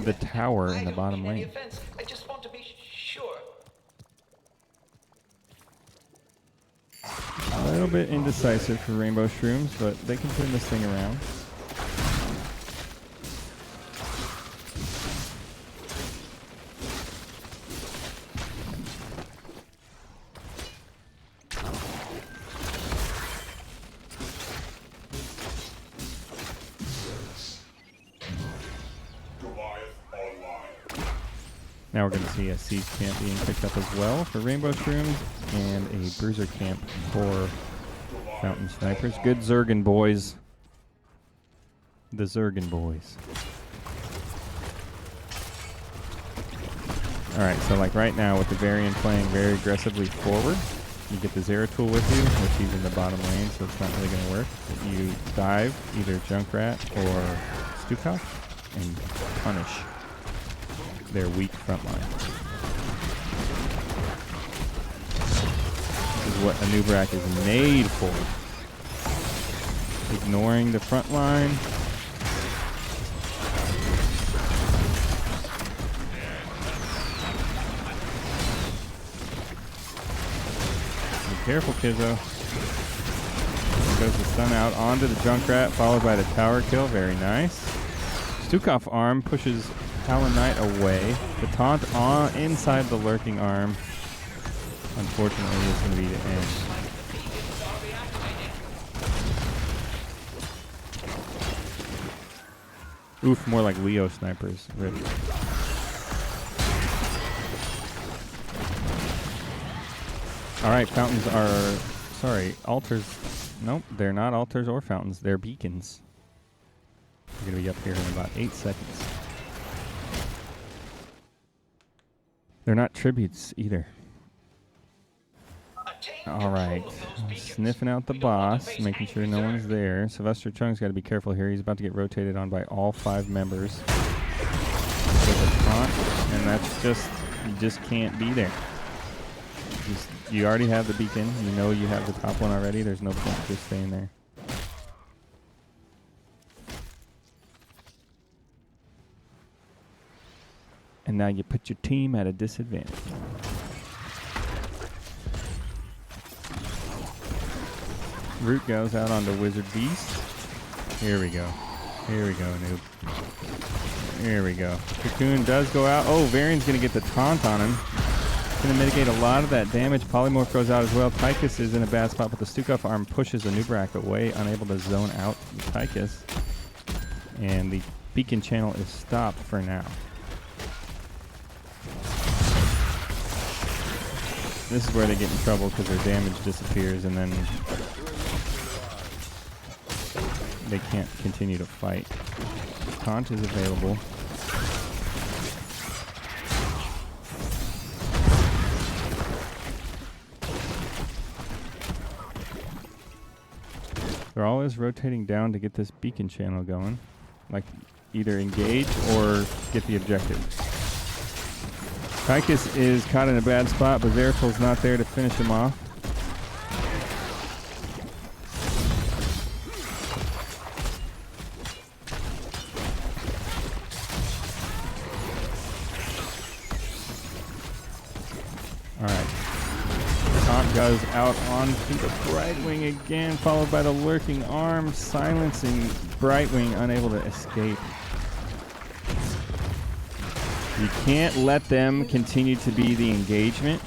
the tower in the bottom lane. I just want to be sure. A little bit indecisive for Rainbow Shrooms, but they can turn this thing around. Now we're going to see a Siege Camp being picked up as well for Rainbow Shrooms, and a Bruiser Camp for Fountain Snipers. Good Zergan boys. The Zergan boys. Alright, so like right now with the Varian playing very aggressively forward, You get the Zeratul with you, which he's in the bottom lane, so it's not really going to work. You dive either Junkrat or Stukov and punish their weak front line. This is what Anub'arak is made for. Ignoring the front line. Be careful, Kizzo. There goes the stun out onto the Junkrat, followed by the tower kill. Very nice. Stukov arm pushes Howlin' Knight away. The taunt inside the lurking arm, unfortunately, is going to be the end. Oof, more like Leo snipers. Rip. Alright, fountains are... Sorry, altars... Nope, they're not altars or fountains. They're beacons. They're going to be up here in about 8 seconds. They're not tributes either. Alright, sniffing out the boss, making sure no one's there. Sylvester Chung's got to be careful here. He's about to get rotated on by all 5 members. With a taunt, and that's just, you just can't be there. You already have the beacon. You know you have the top one already. There's no point just staying there. And now you put your team at a disadvantage. Root goes out onto Wizard Beast. Here we go. Here we go, noob. Here we go. Cocoon does go out. Oh, Varian's going to get the taunt on him. Going to mitigate a lot of that damage. Polymorph goes out as well. Tychus is in a bad spot, but the Stukov arm pushes Anub'arak away, unable to zone out Tychus. And the beacon channel is stopped for now. This is where they get in trouble because their damage disappears and then they can't continue to fight. Taunt is available. They're always rotating down to get this beacon channel going. Like either engage or get the objective. Tychus is caught in a bad spot, but Zeratul's not there to finish him off. Alright. Taunt goes out onto the Brightwing again, followed by the lurking arm, silencing Brightwing, unable to escape. You can't let them continue to be the engagement.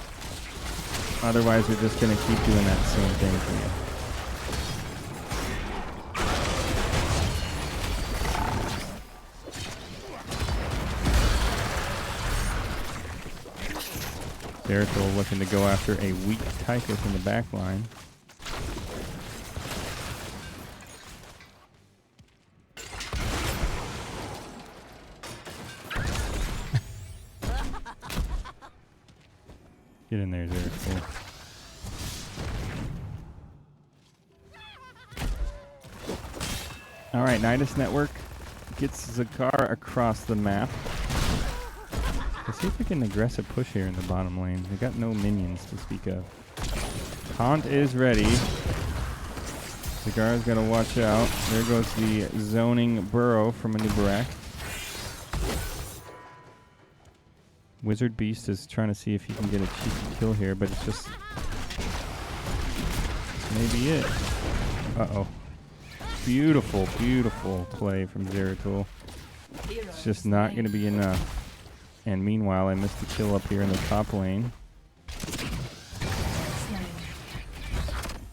Otherwise, they're just going to keep doing that same thing for you. Zeratul looking to go after a weak Tychus in the back line. Get in there, Zeratul. Alright, Nidus Network gets Zakar across the map. Let's see if we can aggressive push here in the bottom lane. They got no minions to speak of. Taunt is ready. Zakar's got to watch out. There goes the zoning burrow from Anub'arak. Wizard Beast is trying to see if he can get a cheeky kill here, but it's just maybe it. Uh-oh. Beautiful, beautiful play from Zeratul. It's just not going to be enough. And meanwhile, I missed the kill up here in the top lane.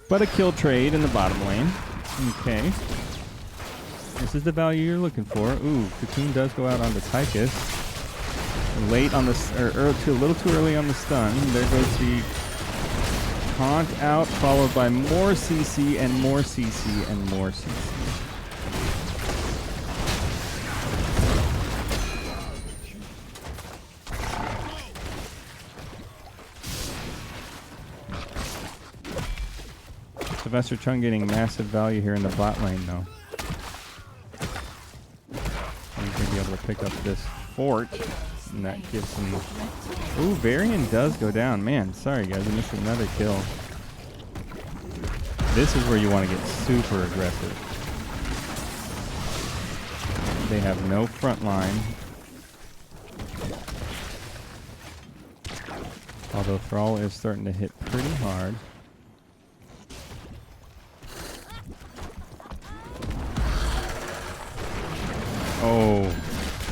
But a kill trade in the bottom lane. Okay. This is the value you're looking for. Ooh, Cocoon does go out onto Tychus. Late on the, a little too early on the stun. There goes the taunt out, followed by more CC and more CC and more CC. Sylvester Chung getting massive value here in the bot lane, though. He's going to be able to pick up this fort, and that gives him... Ooh, Varian does go down. Man, sorry, guys. I missed another kill. This is where you want to get super aggressive. They have no front line. Although Thrall is starting to hit pretty hard. Oh,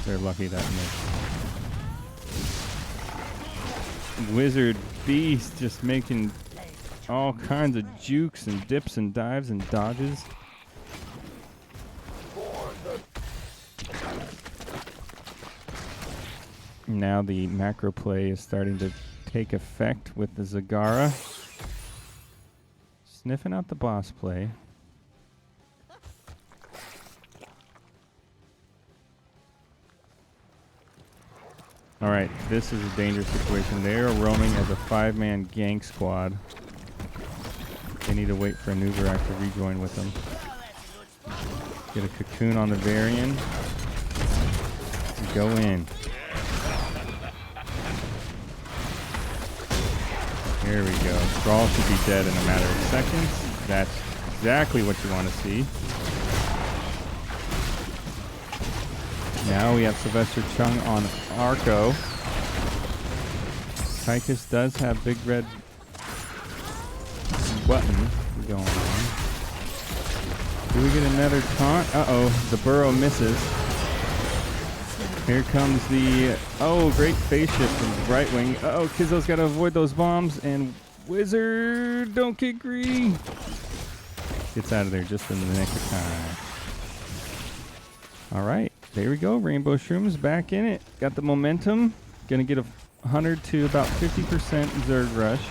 they're lucky that missed. Wizard Beast just making all kinds of jukes and dips and dives and dodges. Now the macro play is starting to take effect with the Zagara. Sniffing out the boss play. Alright, this is a dangerous situation. They are roaming as a 5-man gank squad. They need to wait for a Nuvarak to rejoin with them. Get a cocoon on the Varian. Go in. Here we go. Thrall should be dead in a matter of seconds. That's exactly what you want to see. Now we have Sylvester Chung on Arco. Tychus does have big red button going on. Do we get another taunt? Uh-oh, the burrow misses. Here comes the, oh, great phase shift from right wing. Uh-oh, Kizzo's got to avoid those bombs, and Wizard, don't get green. Gets out of there just in the nick of time. All right, there we go. Rainbow Shrooms back in it. Got the momentum. Gonna get a 100 to about 50% Zerg rush.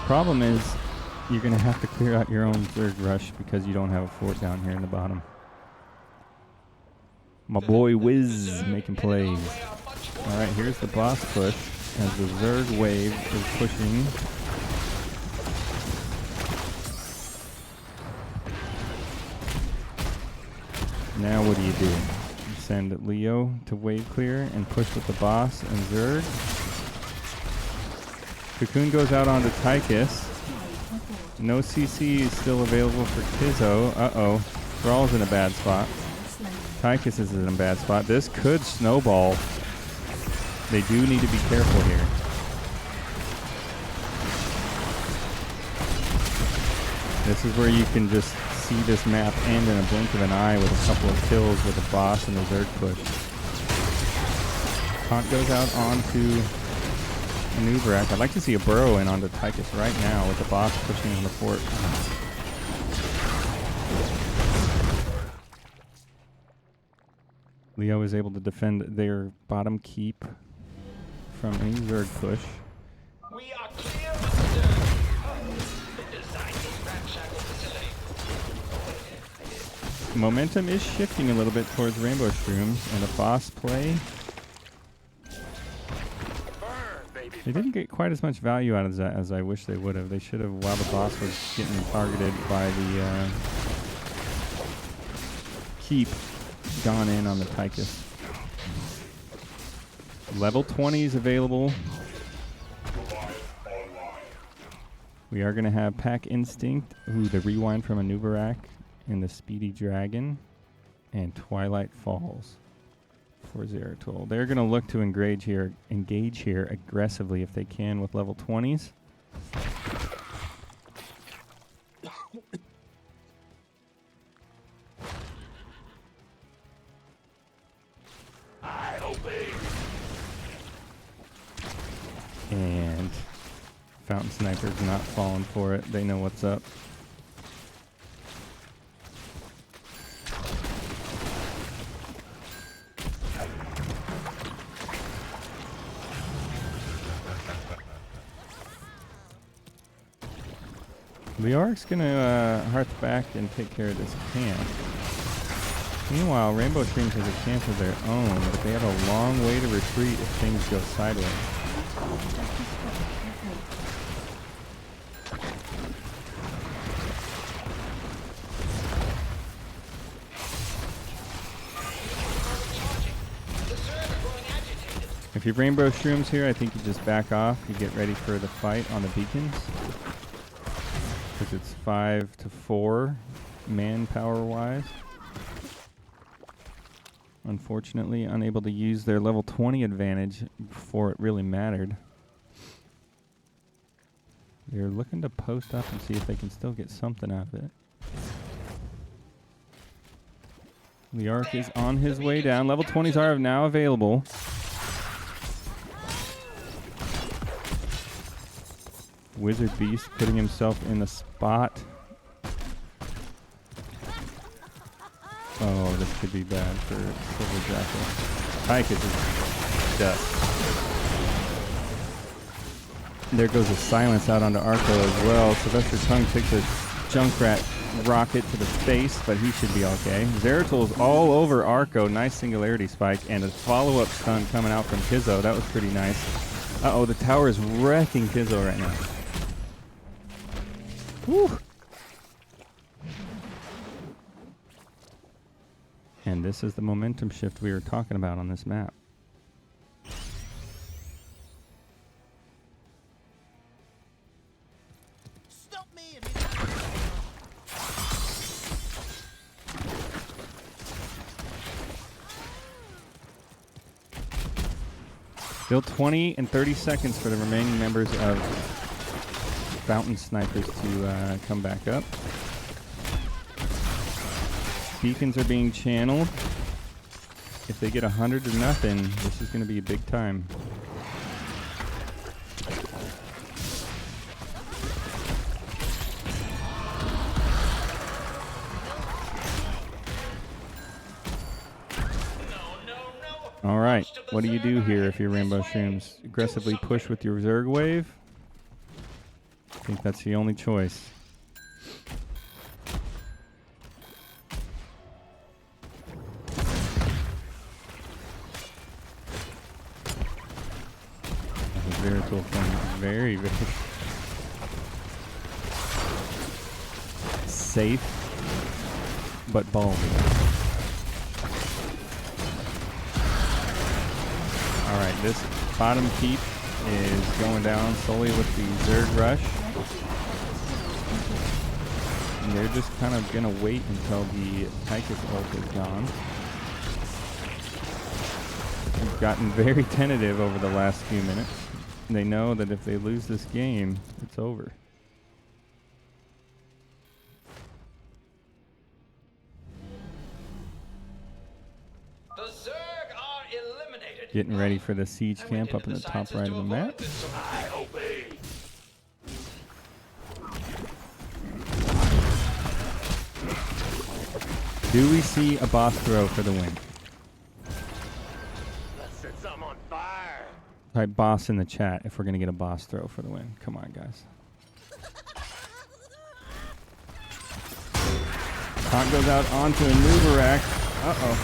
Problem is, you're gonna have to clear out your own Zerg rush because you don't have a fort down here in the bottom. My boy Wiz making plays. Alright, here's the boss push as the Zerg wave is pushing. Now what do? You send Leo to wave clear and push with the boss and Zerg. Cocoon goes out onto Tychus. No CC is still available for Kizzo. Uh-oh. Thrall's in a bad spot. Tychus is in a bad spot. This could snowball. They do need to be careful here. This is where you can just see this map end in a blink of an eye with a couple of kills with a boss and a Zerg push. Taunt goes out onto Nuvarak. I'd like to see a burrow in onto Tychus right now with the boss pushing in the fort. Leo is able to defend their bottom keep from any Zerg push. We are clear of the design this ramshackle facility. Momentum is shifting a little bit towards Rainbow Shrooms and a boss play. They didn't get quite as much value out of that as I wish they would have. They should have, while the boss was getting targeted by the keep, gone in on the Tychus. Level 20 is available. We are going to have Pack Instinct, the rewind from a Nuvarak, and the Speedy Dragon, and Twilight Falls for Zeratul. They're going to look to engage here aggressively if they can with level 20s. And Fountain Sniper's not falling for it. They know what's up. Leoric's gonna hearth back and take care of this camp. Meanwhile, Rainbow Shrooms has a camp of their own, but they have a long way to retreat if things go sideways. If you're Rainbow Shrooms here, I think you just back off. You get ready for the fight on the beacons. Because it's 5-4 manpower-wise. Unfortunately, unable to use their level 20 advantage before it really mattered. They're looking to post up and see if they can still get something out of it. The Arc is on his way down. Level 20s are now available. Wizard Beast putting himself in the spot. Oh, this could be bad for Silver Jackal. Tychus is dust. There goes a silence out onto Arco as well. Sylvester Tongue takes a Junkrat rocket to the face, but he should be okay. Zeratul's all over Arco. Nice singularity spike and a follow-up stun coming out from Kizzo. That was pretty nice. Uh-oh, the tower is wrecking Kizzo right now. Whew. And this is the momentum shift we were talking about on this map. Stop me! Still 20 and 30 seconds for the remaining members of Fountain Snipers to come back up. Beacons are being channeled. If they get 100 to nothing, this is going to be a big time. All right, what do you do here if you're Rainbow Shrooms? Aggressively push with your Zerg wave? I think that's the only choice. Zeratul thing very, very safe, but ballsy. Alright, this bottom keep is going down solely with the Zerg rush. And they're just kind of going to wait until the Tychus ult is gone. They've gotten very tentative over the last few minutes. They know that if they lose this game, it's over. The Zerg are eliminated. Getting ready for the siege camp up in the top right of the map. Do we see a boss throw for the win? Let's set something on fire. Type boss in the chat if we're going to get a boss throw for the win. Come on, guys. Taunt goes out onto a Nubarak. Uh-oh.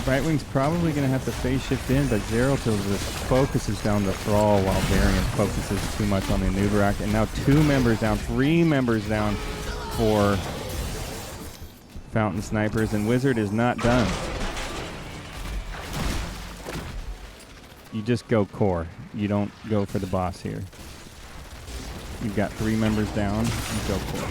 Brightwing's probably going to have to phase shift in, but Zeratul just focuses down the Thrall while Varian focuses too much on the Nubarak. And now 2 members down, 3 members down for Fountain Snipers, and Wizard is not done. You just go core. You don't go for the boss here. You've got 3 members down, you go core.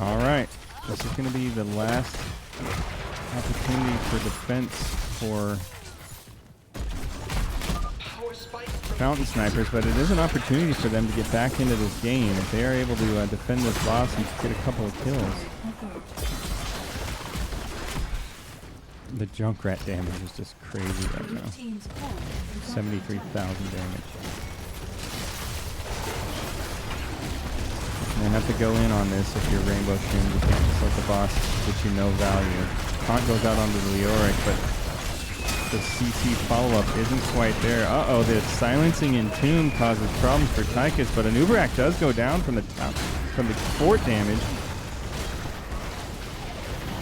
All right, this is going to be the last opportunity for defense for Fountain Snipers, but it is an opportunity for them to get back into this game. If they are able to defend this boss and get a couple of kills. The Junkrat damage is just crazy right now. 73,000 damage. gonna have to go in on this if you're Rainbow Shrooms. You can't just let the boss get you no value. Taunt goes out onto the Leoric, but the CC follow-up isn't quite there. Uh-oh, the silencing Entomb causes problems for Tychus, but an Uberak does go down from the top, from the fort damage.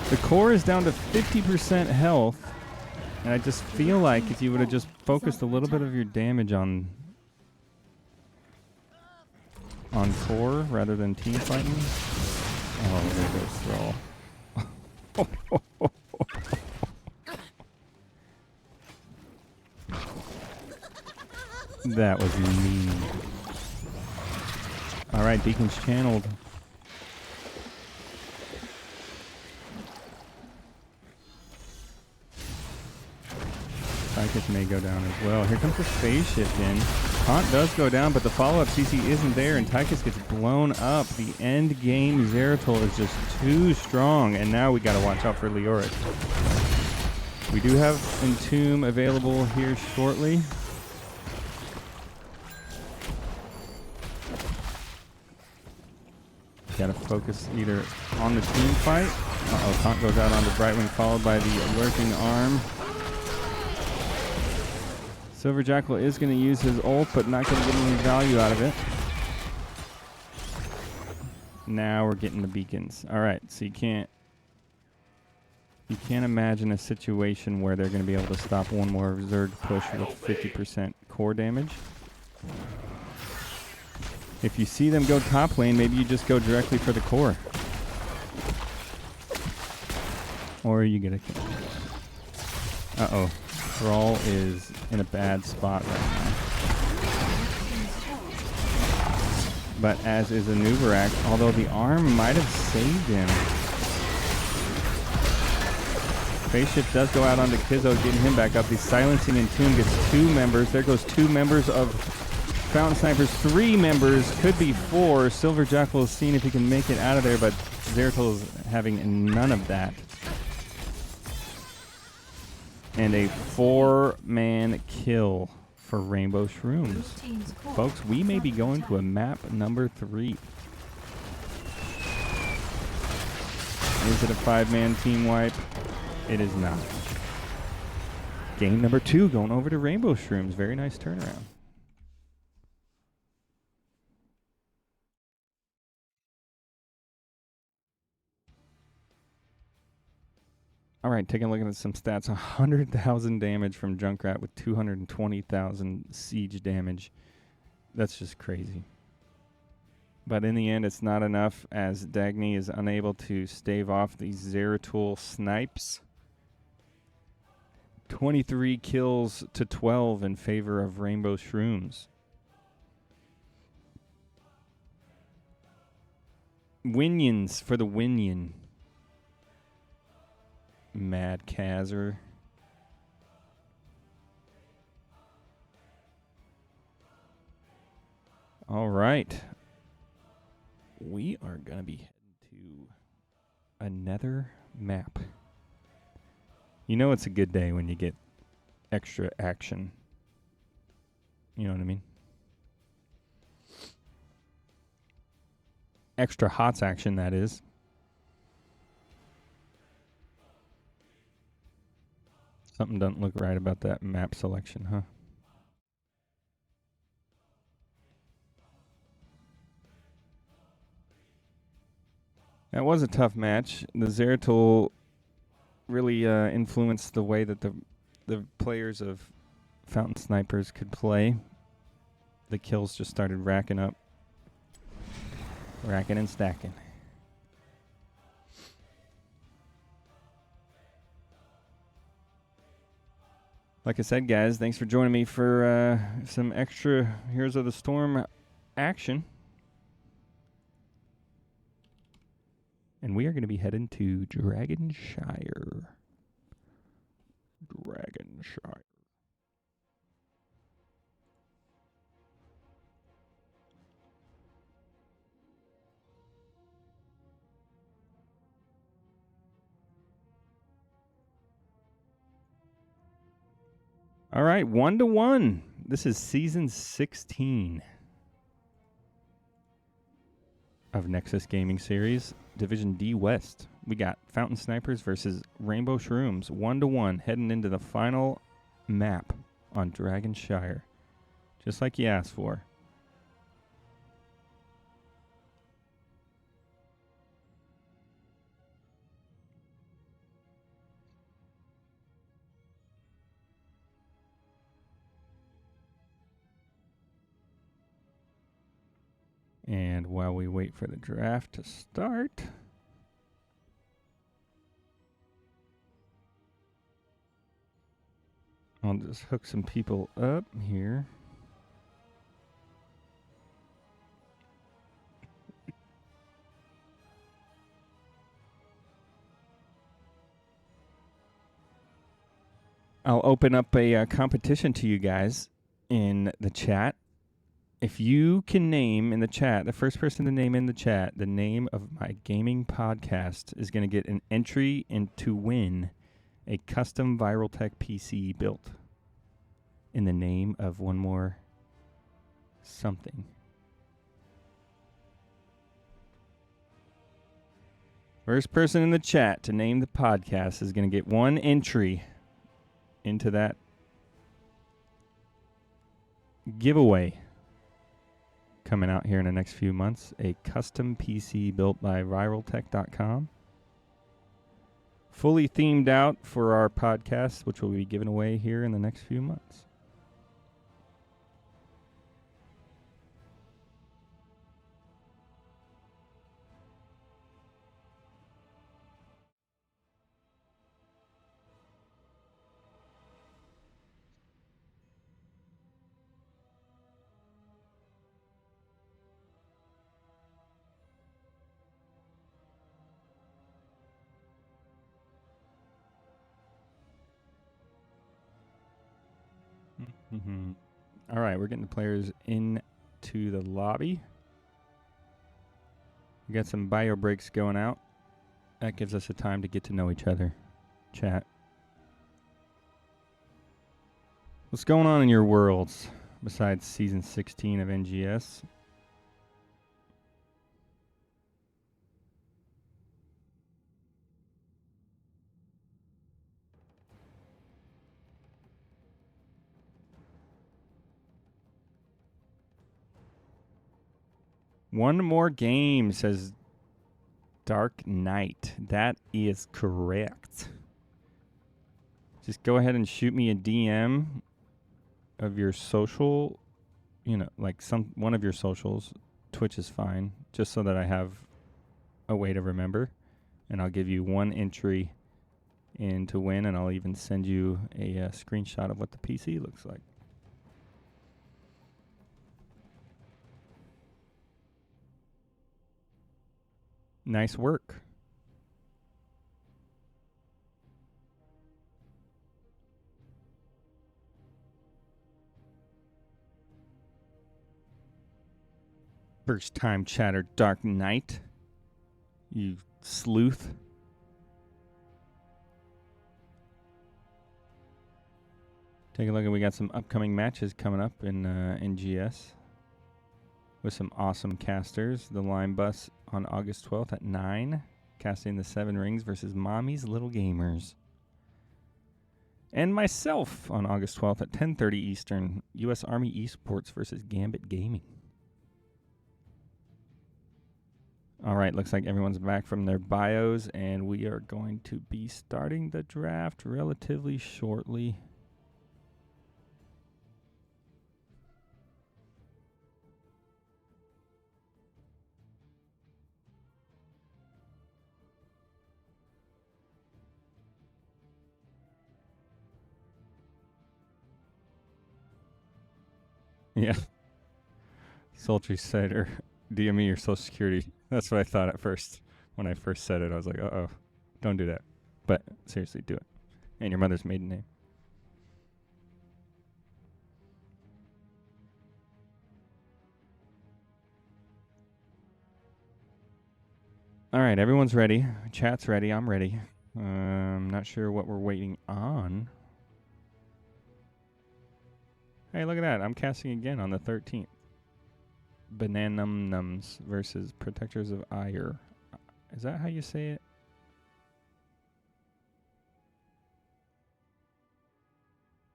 The core is down to 50% health, and I just feel like if you would have just focused a little bit of your damage on core rather than team fighting. Oh, there goes Thrall. That was mean. All right, Beacon's channeled. Tychus may go down as well. Here comes the phase shift in. Taunt does go down, but the follow-up CC isn't there, and Tychus gets blown up. The end game Zeratul is just too strong, and now we got to watch out for Leoric. We do have Entomb available here shortly. Got to focus either on the team fight. Uh-oh, Taunt goes out onto Brightwing, followed by the lurking arm. Silver Jackal is going to use his ult, but not going to get any value out of it. Now we're getting the beacons. All right, so you can't imagine a situation where they're going to be able to stop one more Zerg push with 50% core damage. If you see them go top lane, maybe you just go directly for the core. Or you get a kill. Uh-oh. Thrall is in a bad spot right now. But as is a Nubarak, although the arm might have saved him. Phase shift does go out onto Kizzo, getting him back up. The silencing Entomb gets 2 members. There goes 2 members of Fountain Snipers. 3 members, could be 4. Silver Jackal is seeing if he can make it out of there, but Zeratul is having none of that. And a 4-man kill for Rainbow Shrooms. Folks, we may be going to a map number 3. Is it a 5-man team wipe? It is not. Game number 2 going over to Rainbow Shrooms. Very nice turnaround. All right, taking a look at some stats. 100,000 damage from Junkrat with 220,000 siege damage. That's just crazy. But in the end, it's not enough as Dagny is unable to stave off these Zeratul snipes. 23 kills to 12 in favor of Rainbow Shrooms. Winions for the Winion. Mad Kazzer. All right. We are going to be heading to another map. You know it's a good day when you get extra action. You know what I mean? Extra HOTS action, that is. Something doesn't look right about that map selection, huh? That was a tough match. The Zeratul really influenced the way that the players of Fountain Snipers could play. The kills just started racking up. Racking and stacking. Like I said, guys, thanks for joining me for some extra Heroes of the Storm action. And we are going to be heading to Dragonshire. Dragonshire. All right, 1-1. This is season 16. of Nexus Gaming Series, Division D West. We got Fountain Snipers versus Rainbow Shrooms, 1-1, heading into the final map on Dragonshire. Just like you asked for. And while we wait for the draft to start, I'll just hook some people up here. I'll open up a competition to you guys in the chat. If you can name in the chat, the first person to name in the chat the name of my gaming podcast is going to get an entry to win a custom ViralTech PC built in the name of one more something. First person in the chat to name the podcast is going to get one entry into that giveaway coming out here in the next few months. A custom PC built by viraltech.com. Fully themed out for our podcast, which will be given away here in the next few months. Mm-hmm. All right, we're getting the players into the lobby. We got some bio breaks going out. That gives us a time to get to know each other. Chat. What's going on in your worlds besides season 16 of NGS? One more game, says Dark Knight. That is correct. Just go ahead and shoot me a DM of your social, like one of your socials. Twitch is fine, just so that I have a way to remember. And I'll give you one entry in to win, and I'll even send you a screenshot of what the PC looks like. Nice work. First time chatter, Dark Knight. You sleuth. Take a look at, we got some upcoming matches coming up in NGS. With some awesome casters. The Lime Bus on August 12th at 9. Casting the 7 Rings versus Mommy's Little Gamers. And myself on August 12th at 10:30 Eastern. U.S. Army Esports versus Gambit Gaming. All right, looks like everyone's back from their bios. And we are going to be starting the draft relatively shortly. Yeah. Sultry said, or DM me your social security. That's what I thought at first. When I first said it, I was like, uh-oh, don't do that. But seriously, do it. And your mother's maiden name. All right, everyone's ready. Chat's ready. I'm ready. Not sure what we're waiting on. Hey, look at that. I'm casting again on the 13th. Bananumnums versus Protectors of Ire. Is that how you say it?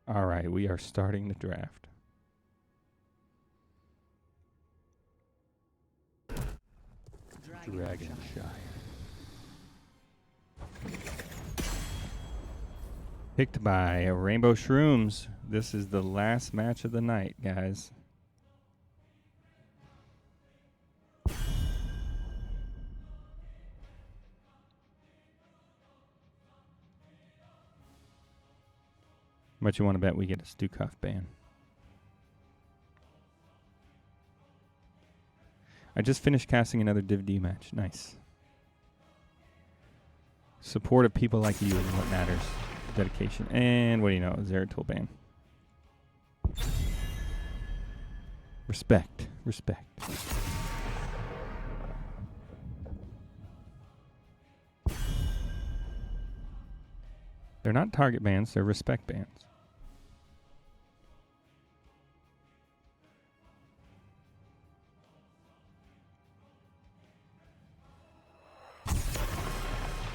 All right, we are starting the draft. Dragonshire. Picked by Rainbow Shrooms. This is the last match of the night, guys. Much you want to bet we get a Stukov ban? I just finished casting another Div D match. Nice. Support of people like you is what matters. Dedication. And what do you know? Zeratul ban. Respect. Respect. They're not target bans, they're respect bans.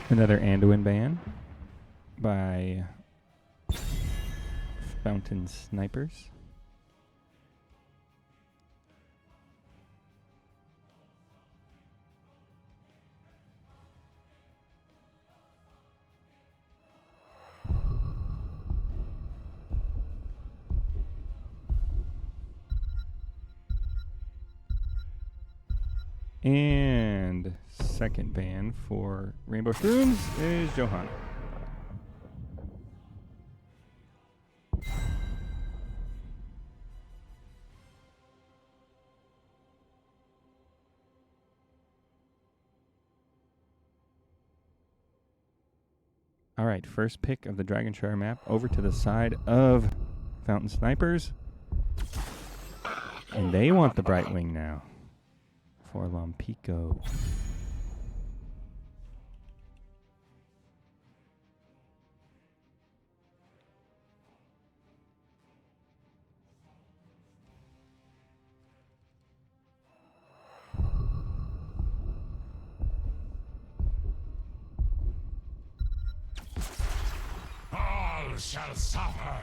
Another Anduin ban by Fountain Snipers. And second ban for Rainbow Shrooms is Johanna. All right, first pick of the Dragonshire map over to the side of Fountain Snipers. And they want the Brightwing now. For Lompico. All shall suffer.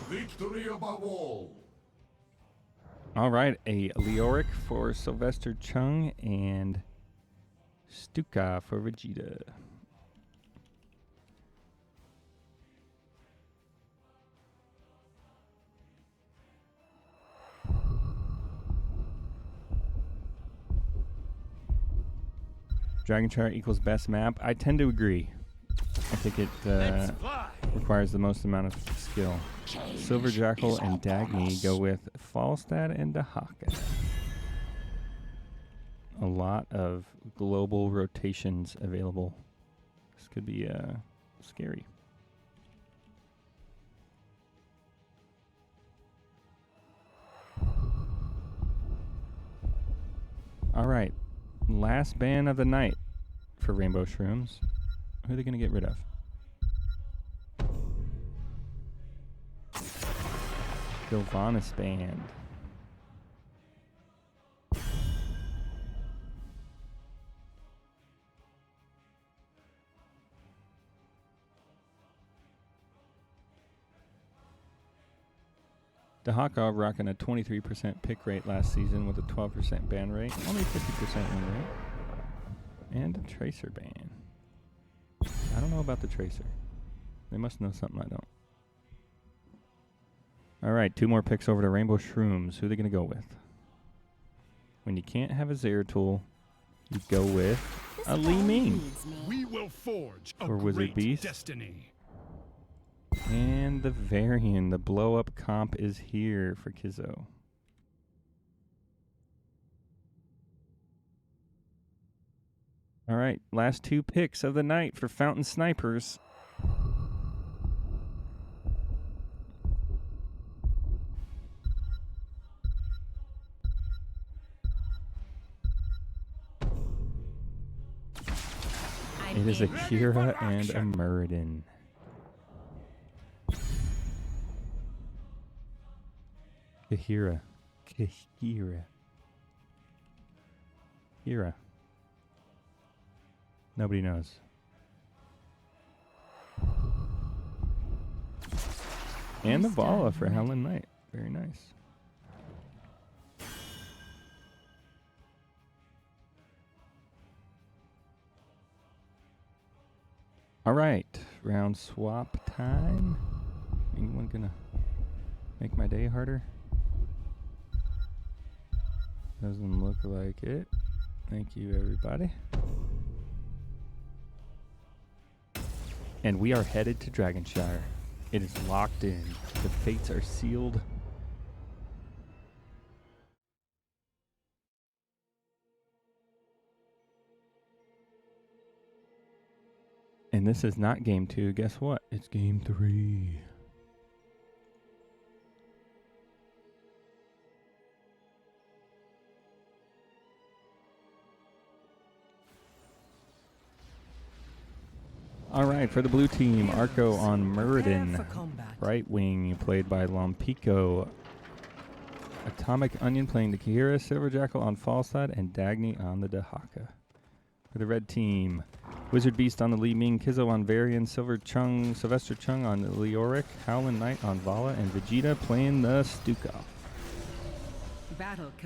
Victory above all. All right, a Leoric for Sylvester Chung and Stuka for Vegeta. Dragonshire equals best map. I tend to agree. I think it requires the most amount of skill. Silver Jackal and Dagny go with Falstad and Dahaka. A lot of global rotations available. This could be scary. All right, last ban of the night for Rainbow Shrooms. Who are they going to get rid of? Sylvanas band. Dahaka rocking a 23% pick rate last season with a 12% ban rate, only 50% win rate, and a Tracer ban. I don't know about the Tracer. They must know something I don't. All right, 2 more picks over to Rainbow Shrooms. Who are they going to go with? When you can't have a Zeratul, you go with a Li Ming. We will forge a For Wizard great Beast. destiny. And the Varian, the blow-up comp is here for Kizzo. All right, last 2 picks of the night for Fountain Snipers. It is a Kira and a Muradin. Kahira. Kira. Kira. Nobody knows. And the Vala for Helen Knight. Very nice. All right, round swap time. Anyone gonna make my day harder? Doesn't look like it. Thank you, everybody. And we are headed to Dragonshire. It is locked in. The fates are sealed. And this is not game 2. Guess what? It's game 3. All right, for the blue team, Arco on Muradin. Right wing, played by Lompico. Atomic Onion playing the Kihira. Silver Jackal on Fallside, and Dagny on the Dahaka. For the red team, Wizard Beast on the Li Ming, Kizzo on Varian, Sylvester Chung on Leoric, Howlin' Knight on Vala, and Vegeta playing the Stukov.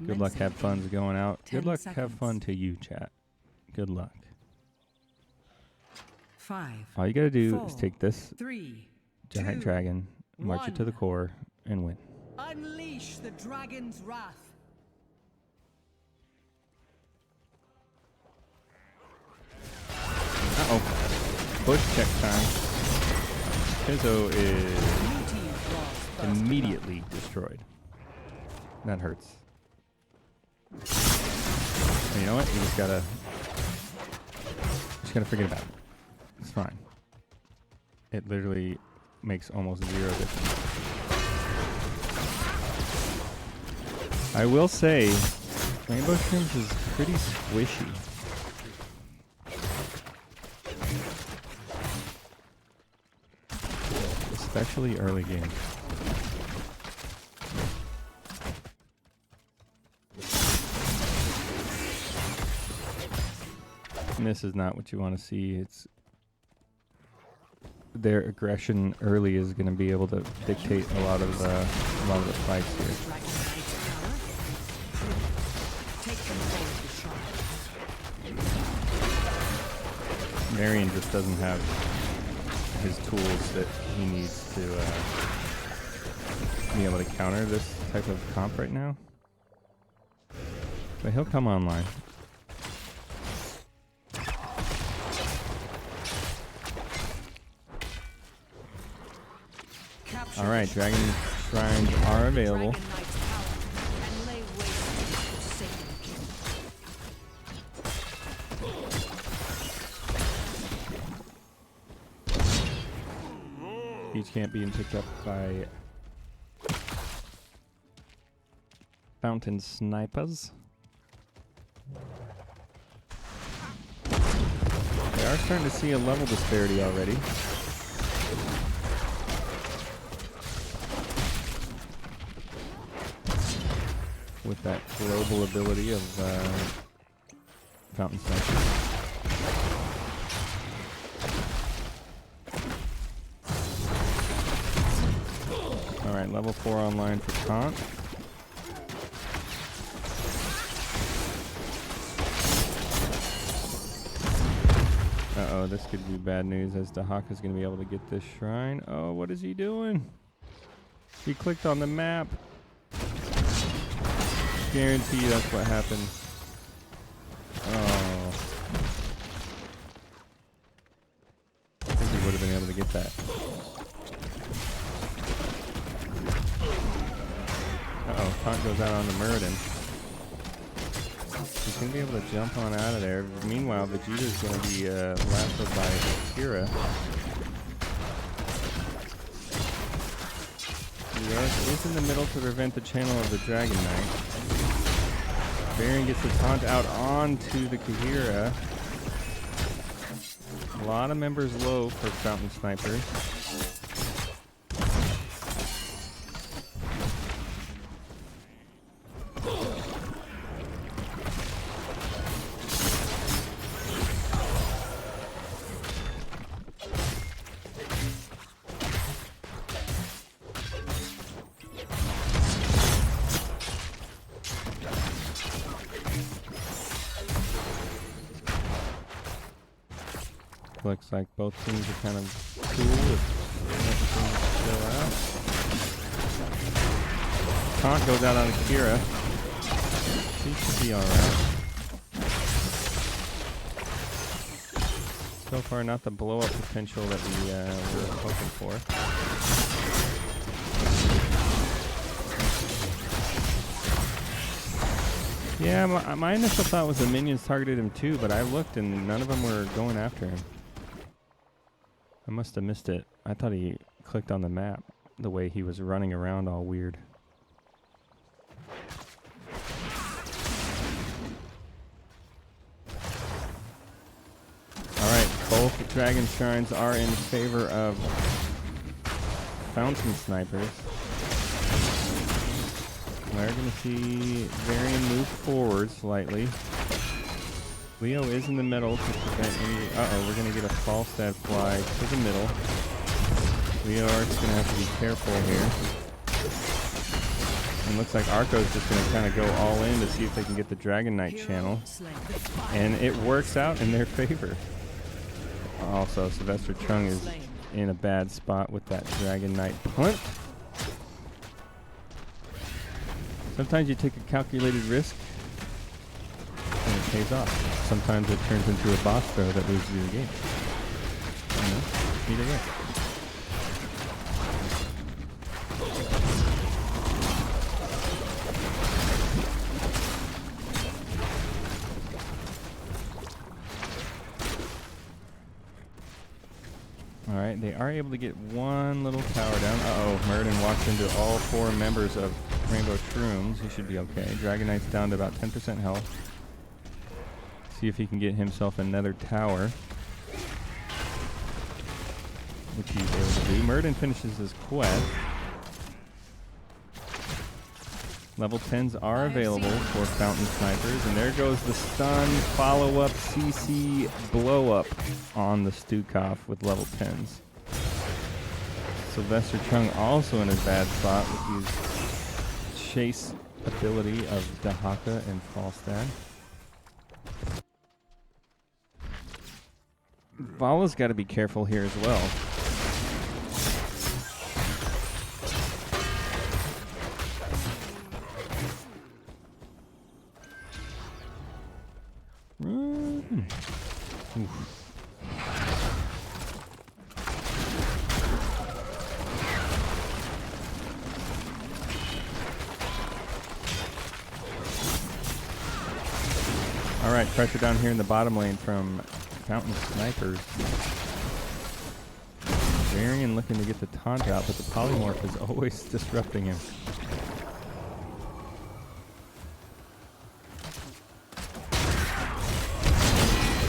Good luck, have fun going out. Good luck, have fun to you, chat. Good luck. 5. All you gotta do 4, is take this 3, giant 2, dragon, march it to the 1. core, and win. Unleash the dragon's wrath. Uh-oh. Push check time. Kizzo is immediately destroyed. That hurts. And you know what? You just gotta forget about it. It's fine. It literally makes almost 0 difference. I will say, Rainbow Shrooms is pretty squishy. Especially early game. And this is not what you want to see. It's their aggression early is going to be able to dictate a lot of the fights here. Marion just doesn't have his tools that he needs to be able to counter this type of comp right now. But he'll come online. Alright, Dragon Shrines are available. Each can't be picked up by Fountain Snipers. They are starting to see a level disparity already. With that global ability of Fountain Sniper. Alright, level 4 online for Kant. Uh-oh, this could be bad news as Dahaka's going to be able to get this shrine. Oh, what is he doing? He clicked on the map. Guarantee that's what happened. Oh. I think he would have been able to get that. Uh-oh, Kant goes out on the Muradin. He's going to be able to jump on out of there. Meanwhile, Vegeta's going to be lassoed by Kira. The Earth is in the middle to prevent the channel of the Dragon Knight. Varian gets the taunt out onto the Kihira. A lot of members low for Fountain Snipers. Looks like both teams are kind of cool with everything still out. Taunt goes out on Akira. He should be alright. So far, not the blow-up potential that we were hoping for. Yeah, my initial thought was the minions targeted him too, but I looked and none of them were going after him. I must have missed it. I thought he clicked on the map the way he was running around all weird. Alright, both Dragon Shrines are in favor of Fountain Snipers. We're going to see Varian move forward slightly. Leo is in the middle to prevent any... Uh-oh, we're going to get a false stat fly to the middle. Leo's going to have to be careful here. And looks like Arco's just going to kind of go all in to see if they can get the Dragon Knight channel. And it works out in their favor. Also, Sylvester Chung is in a bad spot with that Dragon Knight punt. Sometimes you take a calculated risk and it pays off. Sometimes it turns into a boss throw that loses you the game. You know, either way. Alright, they are able to get one little tower down. Uh-oh, Murden walks into all 4 members of Rainbow Shrooms. He should be okay. Dragon Knight's down to about 10% health. See if he can get himself another tower, which he's able to do. Murden finishes his quest. Level 10s are available for Fountain Snipers, and there goes the stun follow-up CC blow-up on the Stukov with level 10s. Sylvester Chung also in a bad spot with his chase ability of Dahaka and Falstad. Vala's got to be careful here as well. Alright, pressure down here in the bottom lane from Fountain Snipers. Varian looking to get the taunt out, but the polymorph is always disrupting him.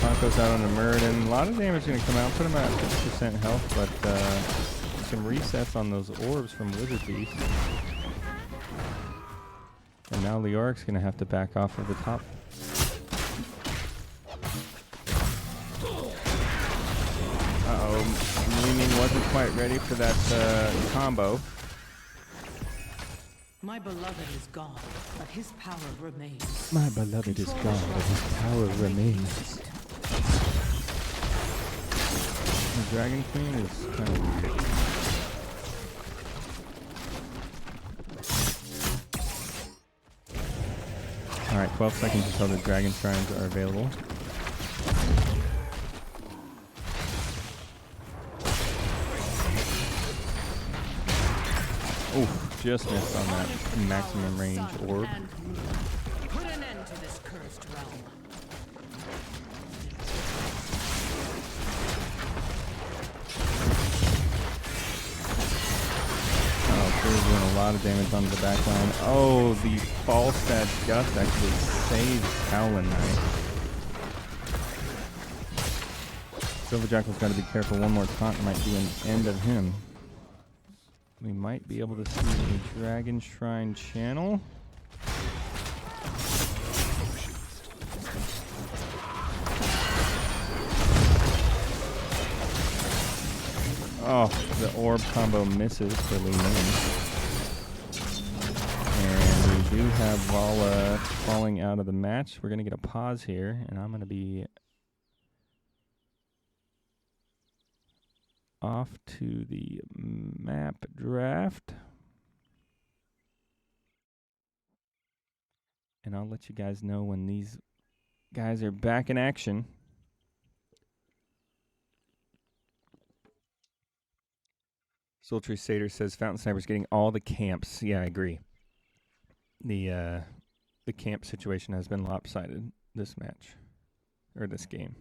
Taunt goes out on the Murden. A lot of damage going to come out. Put him at 50% health, but some resets on those orbs from Wizard Beast. And now Leoric's going to have to back off of the top. Leeming wasn't quite ready for that combo. My beloved is gone, but his power remains. My beloved is gone, but his power remains. The Dragon Queen is kind of weird. Alright, 12 seconds until the Dragon Shrines are available. Oof, just missed on that maximum range orb. Put an end to this cursed realm. Oh, Fear's doing a lot of damage onto the back line. Oh, the Falstad Gust actually saves Howlin' Knight. Silver Jackal's got to be careful. One more taunt might be an end of him. We might be able to see a Dragon Shrine channel. Oh, the orb combo misses for Li Ming. And we do have Vala falling out of the match. We're going to get a pause here, and I'm going to be off to the map draft. And I'll let you guys know when these guys are back in action. Sultry Satyr says Fountain Sniper's getting all the camps. Yeah, I agree. The camp situation has been lopsided this match, or this game.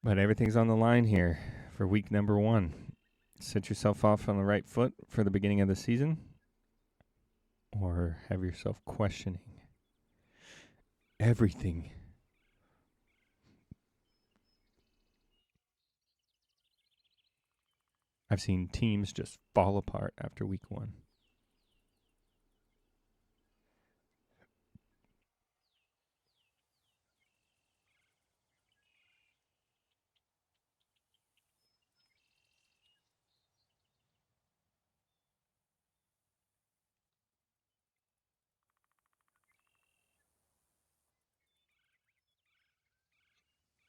But everything's on the line here for week number 1. Set yourself off on the right foot for the beginning of the season, or have yourself questioning everything. I've seen teams just fall apart after week 1.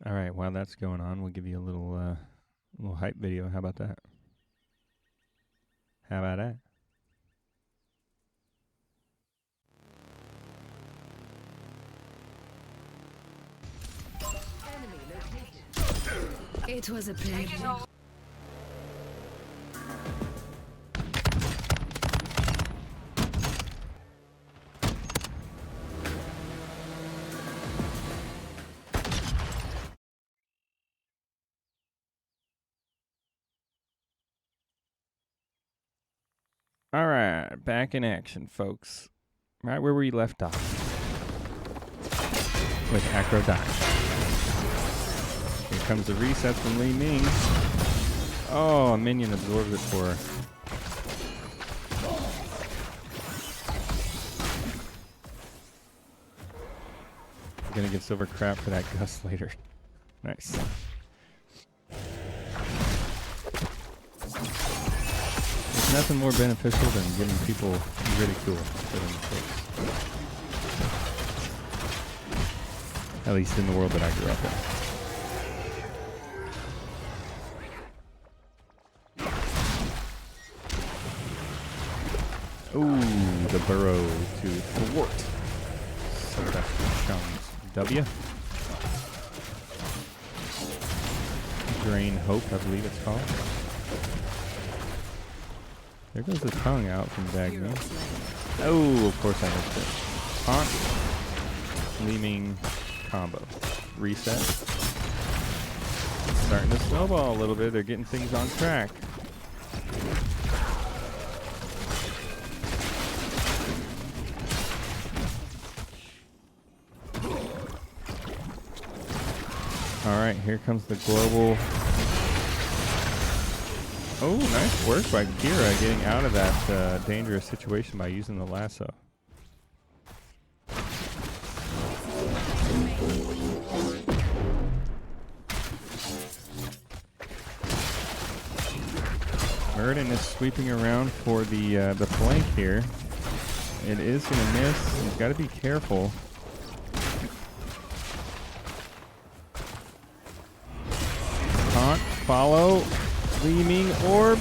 All right, while that's going on, we'll give you a little hype video. How about that? How about that? It was a pleasure. All right, back in action, folks. Right where we left off with Acro Dive. Here comes the reset from Li Ming. Oh, a minion absorbs it for her. We're gonna get silver crap for that Gus later. Nice. There's nothing more beneficial than giving people ridicule for their mistakes. At least in the world that I grew up in. Ooh, the burrow to thwart Sylvester Chung's W. Drain Hope, I believe it's called. There goes the tongue out from Dagny. Oh, of course I missed it. Taunt. Leaming combo. Reset. Starting to snowball a little bit. They're getting things on track. Alright, here comes the global. Oh, nice work by Kira getting out of that dangerous situation by using the lasso. Murden is sweeping around for the flank here. It is going to miss. He's got to be careful. Taunt, follow. Gleaming orb,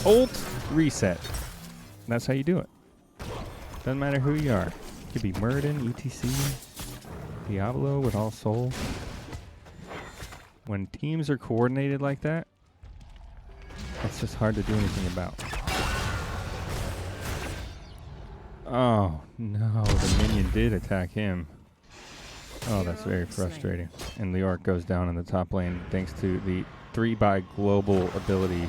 ult, reset. That's how you do it. Doesn't matter who you are. Could be Murden, ETC, Diablo with all soul. When teams are coordinated like that, it's just hard to do anything about. Oh no, the minion did attack him. Oh, that's very frustrating. And Leoric goes down in the top lane thanks to the 3x global ability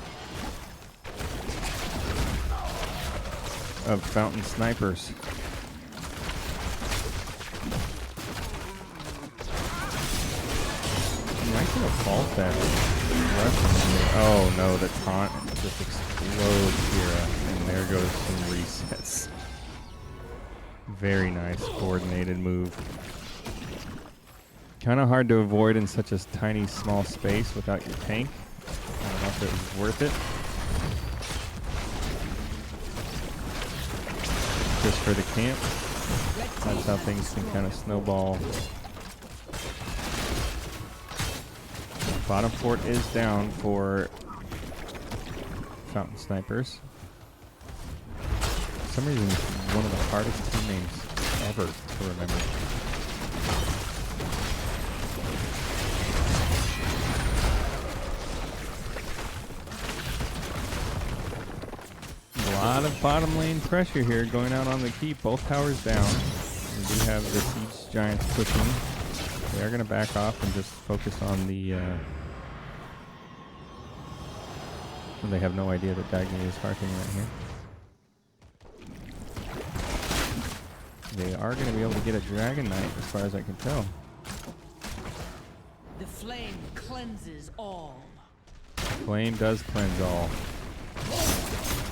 of Fountain Snipers. I could have fault that. Oh no, the taunt just explodes here, and there goes some resets. Very nice coordinated move. Kind of hard to avoid in such a tiny, small space without your tank. I don't know if it was worth it. Just for the camp. That's how things can kind of snowball. Bottom fort is down for Fountain Snipers. For some reason, it's one of the hardest team names ever to remember. A lot of bottom lane pressure here going out on the keep. Both towers down. We do have the siege giants pushing. They are going to back off and just focus on the... they have no idea that Dagny is harping right here. They are going to be able to get a Dragon Knight as far as I can tell. The flame cleanses all. Flame does cleanse all.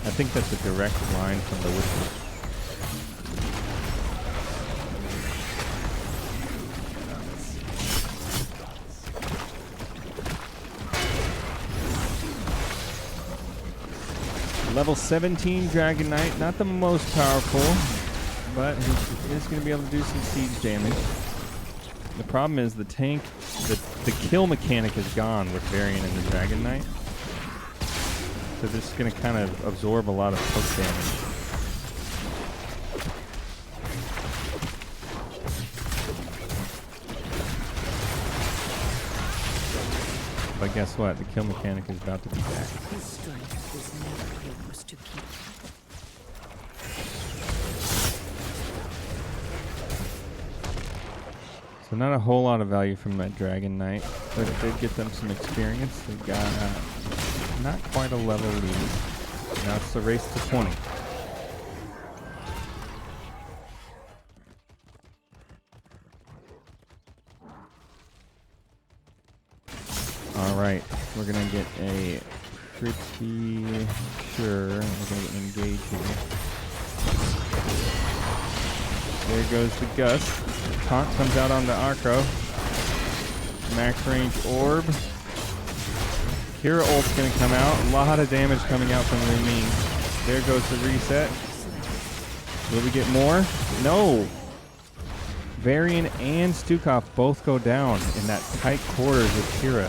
I think that's a direct line from the Witcher. Level 17 Dragon Knight, not the most powerful, but he is going to be able to do some siege damage. The problem is the tank, the kill mechanic is gone with Varian and the Dragon Knight. So this is going to kind of absorb a lot of poke damage. But guess what? The kill mechanic is about to be back. His strength is never yours to keep. So not a whole lot of value from that Dragon Knight, but it did get them some experience. They got not quite a level lead. Now it's the race to 20. All right, we're gonna get a pretty sure we're gonna get an engage here. There goes the Gust. Taunt comes out on the Arcro. Max range orb. Kira ult's gonna come out. A lot of damage coming out from Lumine. There goes the reset. Will we get more? No. Varian and Stukov both go down in that tight quarters with Kira.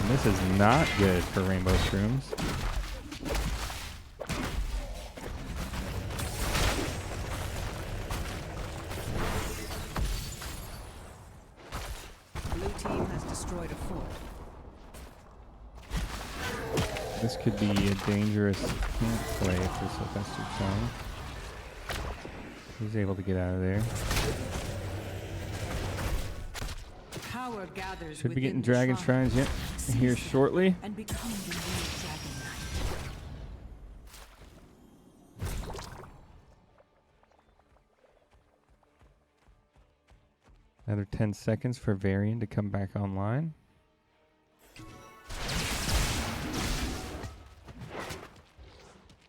And this is not good for Rainbow Shrooms. This could be a dangerous camp play for Sylvester Chung. He's able to get out of there. Power gathers Should be within getting the Dragon Shrines yet here shortly. and become the new Dragon Knight. Another 10 seconds for Varian to come back online.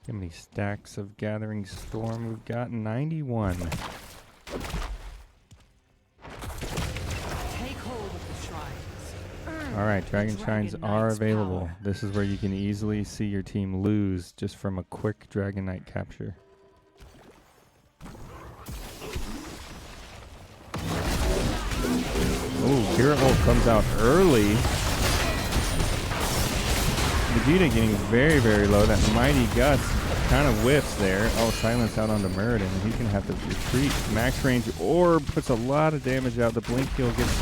How many stacks of Gathering Storm? We've got 91. Take hold of the shrines. All right, Dragon Shrines are Knight's available. power. This is where you can easily see your team lose just from a quick Dragon Knight capture. Oh, Kira ult comes out early. Vegeta getting very, very low. That Mighty Gust kind of whiffs there. Oh, silence out onto Muradin. He's going to have to retreat. Max range orb puts a lot of damage out. The blink heal gets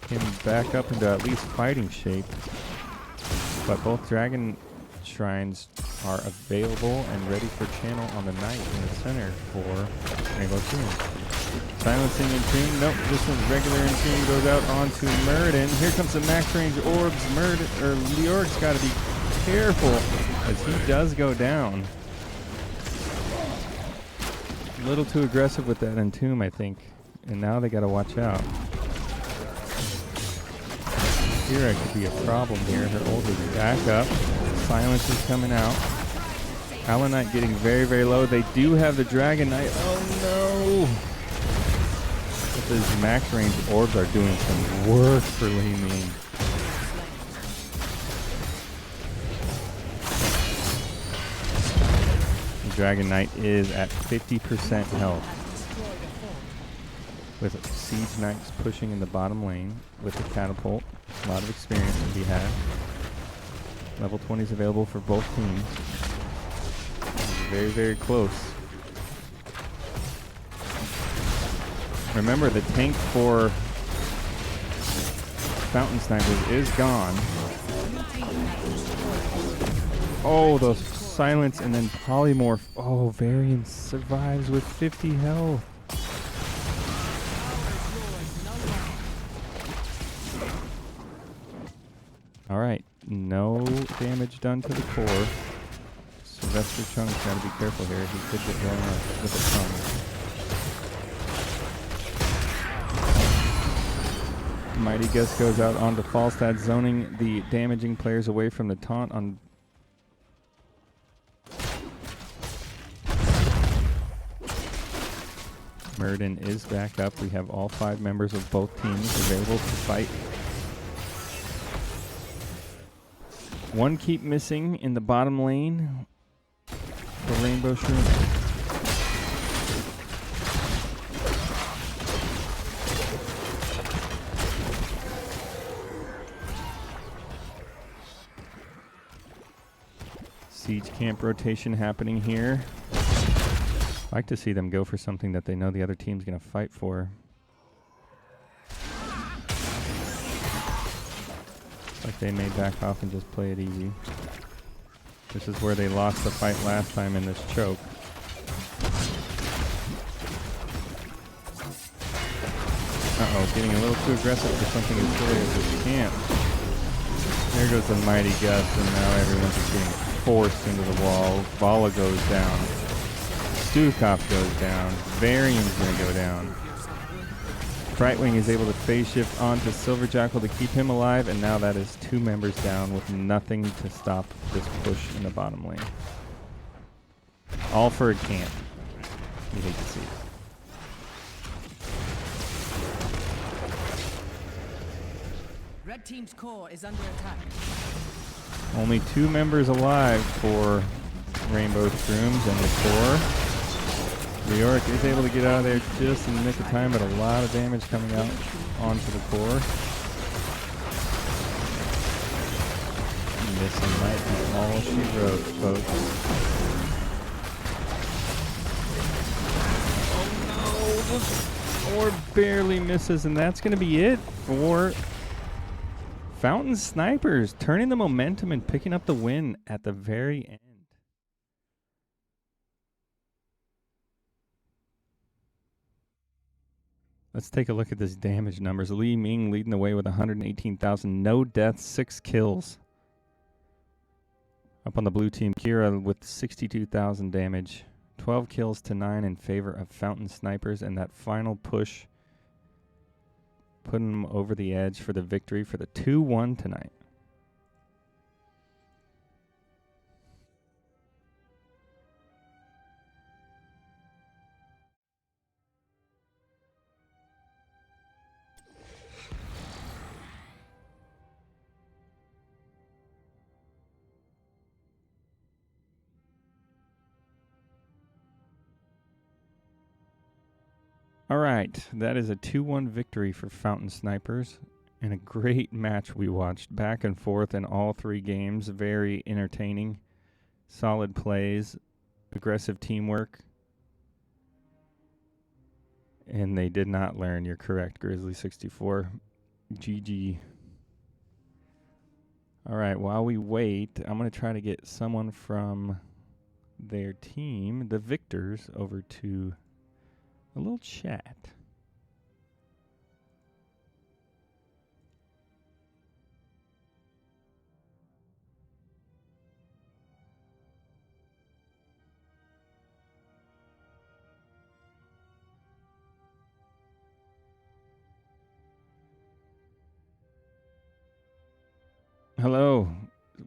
him back up into at least fighting shape. But both Dragon Shrines are available and ready for channel on the Knight in the center for Rainbow Shrooms. Silencing Entomb. Nope, this one's regular Entomb goes out onto Muradin. Here comes the max range orbs. Leoric's got to be careful as he does go down. A little too aggressive with that Entomb, I think. And now they got to watch out. Kira could be a problem here. Her ult is back up. Silence is coming out. Hollow Knight getting very, very low. They do have the Dragon Knight. Oh no! But these max range orbs are doing some work for Li Ming. The Dragon Knight is at 50% health. with Siege Knights pushing in the bottom lane with the catapult. A lot of experience to be had. Level 20 is available for both teams. Very, very close. Remember, the tank for Fountain Snipers is gone. Oh, those silence and then polymorph. Oh, Varian survives with 50 health. All right, no damage done to the core. Sylvester Chung's got to be careful here. He could get blown up with a tongue. Mighty Gus goes out onto Falstad, zoning the damaging players away from the taunt on. Murden is back up. We have all 5 members of both teams available to fight. One keep missing in the bottom lane for Rainbow Shrooms. Siege camp rotation happening here. I like to see them go for something that they know the other team's going to fight for. Like they may back off and just play it easy. This is where they lost the fight last time in this choke. Uh-oh, getting a little too aggressive for something as silly as this camp. There goes the Mighty Gus, and now everyone's just getting forced into the wall. Vala goes down. Stukov goes down. Varian's going to go down. Brightwing is able to phase shift onto Silver Jackal to keep him alive, and now that is 2 members down with nothing to stop this push in the bottom lane. All for a camp. You hate to see it. Red team's core is under attack. Only 2 members alive for Rainbow Shrooms and the core. Leoric is able to get out of there just in the nick of time, but a lot of damage coming out onto the core. Missing might be all she wrote, folks. Oh no! Or barely misses, and that's going to be it for Fountain Snipers, turning the momentum and picking up the win at the very end. Let's take a look at this damage numbers. Li Ming leading the way with 118,000. No deaths, 6 kills. Up on the blue team, Kira with 62,000 damage. 12 kills to 9 in favor of Fountain Snipers. And that final push putting them over the edge for the victory for the 2-1 tonight. All right, that is a 2-1 victory for Fountain Snipers, and a great match we watched, back and forth in all 3 games. Very entertaining, solid plays, aggressive teamwork, and they did not learn. You're correct, Grizzly64. GG. All right, while we wait, I'm going to try to get someone from their team, the Victors, over to a little chat. Hello.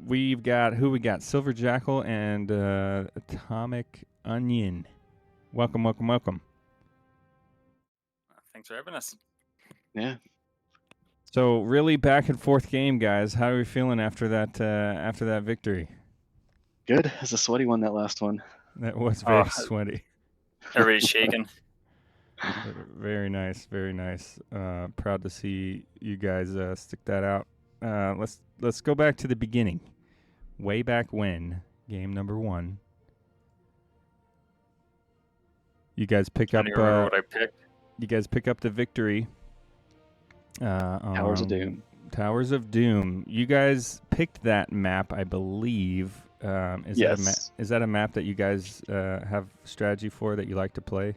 We've got, who we got? Silver Jackal and Atomic Onion. Welcome, welcome, welcome. Thanks for having us. Yeah. So really back and forth game, guys. How are we feeling after that victory? Good. It was a sweaty one, that last one. That was very sweaty. Everybody's shaking. Very nice, very nice. Proud to see you guys stick that out. Let's go back to the beginning. Way back when, game number 1. You guys pick I up. don't even remember what I picked. You guys pick up the victory. Towers of Doom. Towers of Doom. You guys picked that map, I believe. Yes. Is that a map that you guys have strategy for that you like to play?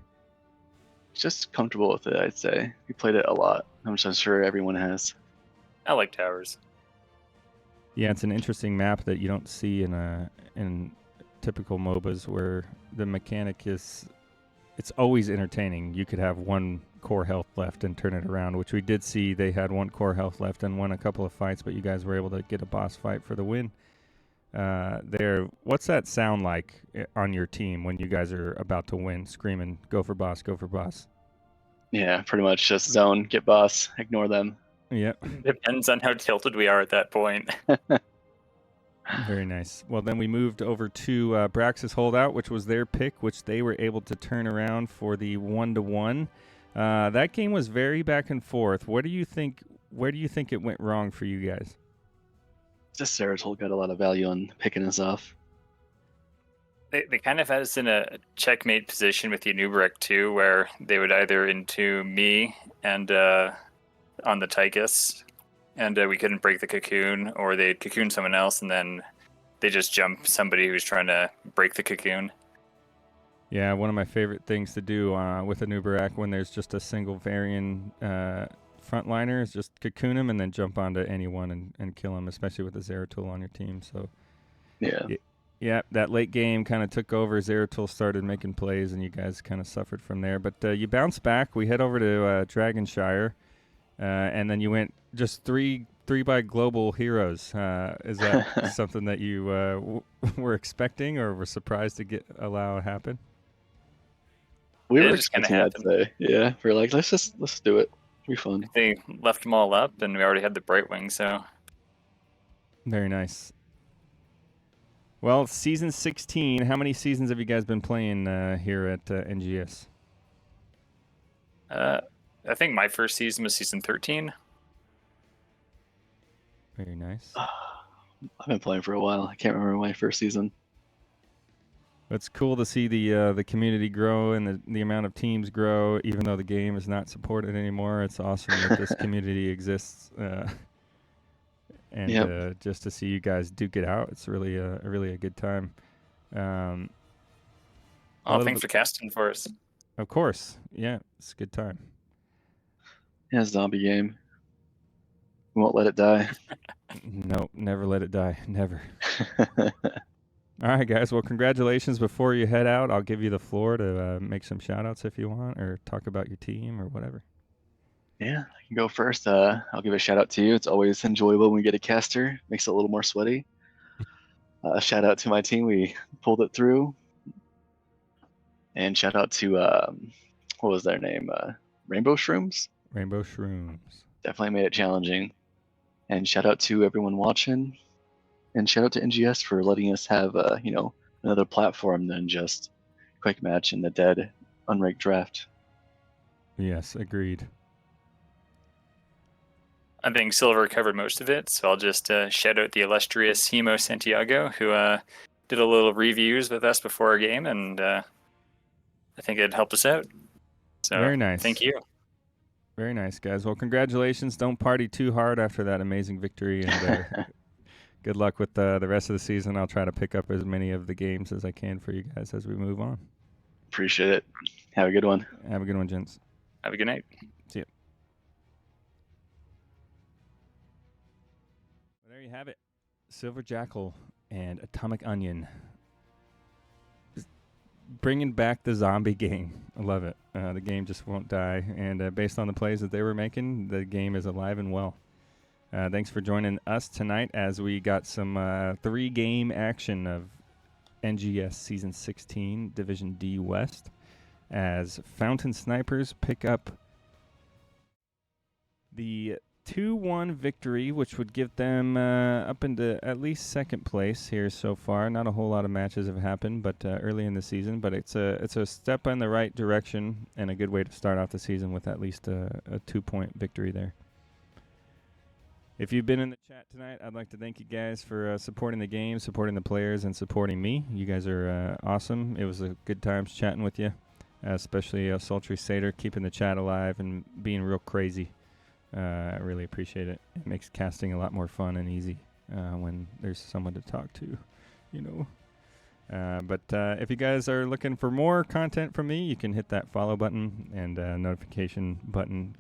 Just comfortable with it, I'd say. We played it a lot. I'm sure everyone has. I like towers. Yeah, it's an interesting map that you don't see in typical MOBAs, where the mechanic is. It's always entertaining. You could have 1 core health left and turn it around, which we did see. They had 1 core health left and won a couple of fights, but you guys were able to get a boss fight for the win. What's that sound like on your team when you guys are about to win, screaming, "Go for boss, go for boss"? Yeah, pretty much just zone, get boss, ignore them. Yep. Depends on how tilted we are at that point. Very nice. Well, then we moved over to Brax's Holdout, which was their pick, which they were able to turn around for the 1-1. That game was very back and forth. Where do you think it went wrong for you guys? Just Zeratul got a lot of value on picking us off. They kind of had us in a checkmate position with the Anubarak too, where they would either into me and on the Tychus, and we couldn't break the cocoon, or they'd cocoon someone else, and then they just jump somebody who's trying to break the cocoon. Yeah, one of my favorite things to do with a Nubarak when there's just a single Varian frontliner is just cocoon him and then jump onto anyone and kill him, especially with the Zeratul on your team. So yeah, that late game kind of took over. Zeratul started making plays, and you guys kind of suffered from there. But you bounced back. We head over to Dragonshire, and then you went just three by global heroes. Is that something that you were expecting or were surprised to allow it happen? We were just kinda expecting that today. Yeah, we're like, let's do it. It'll be fun. They left them all up, and we already had the Brightwing, so Very nice. Well, season 16. How many seasons have you guys been playing here at NGS? I think my first season was season 13. Very nice. I've been playing for a while. I can't remember my first season. It's cool to see the community grow and the amount of teams grow, even though the game is not supported anymore. It's awesome that this community exists, and just to see you guys duke it out, it's really a good time. Thanks for casting for us. Of course, yeah, it's a good time. Yeah, zombie game. We won't let it die. No, never let it die. Never. All right, guys. Well, congratulations. Before you head out, I'll give you the floor to make some shout-outs if you want, or talk about your team or whatever. Yeah, I can go first. I'll give a shout-out to you. It's always enjoyable when we get a caster. Makes it a little more sweaty. Shout out to my team. We pulled it through. And shout out to, what was their name? Rainbow Shrooms? Rainbow Shrooms. Definitely made it challenging. And shout out to everyone watching. And shout out to NGS for letting us have, another platform than just Quick Match and the dead unranked draft. Yes, agreed. I think Silver covered most of it, so I'll just shout out the illustrious Hemo Santiago, who did a little reviews with us before our game, and I think it helped us out. So very nice. Thank you. Very nice, guys. Well, congratulations. Don't party too hard after that amazing victory, and good luck with the rest of the season. I'll try to pick up as many of the games as I can for you guys as we move on. Appreciate it. Have a good one. Have a good one, gents. Have a good night. See ya. Well, there you have it. Silver Jackal and Atomic Onion. Just bringing back the zombie game. I love it. The game just won't die. And based on the plays that they were making, the game is alive and well. Thanks for joining us tonight as we got some 3-game action of NGS Season 16 Division D West as Fountain Snipers pick up the 2-1 victory, which would give them up into at least second place here so far. Not a whole lot of matches have happened, but early in the season. But it's a step in the right direction and a good way to start off the season with at least a 2-point victory there. If you've been in the chat tonight, I'd like to thank you guys for supporting the game, supporting the players, and supporting me. You guys are awesome. It was a good time chatting with you, especially Sultry Satyr, keeping the chat alive and being real crazy. I really appreciate it. It makes casting a lot more fun and easy when there's someone to talk to, you know. But if you guys are looking for more content from me, you can hit that follow button and notification button.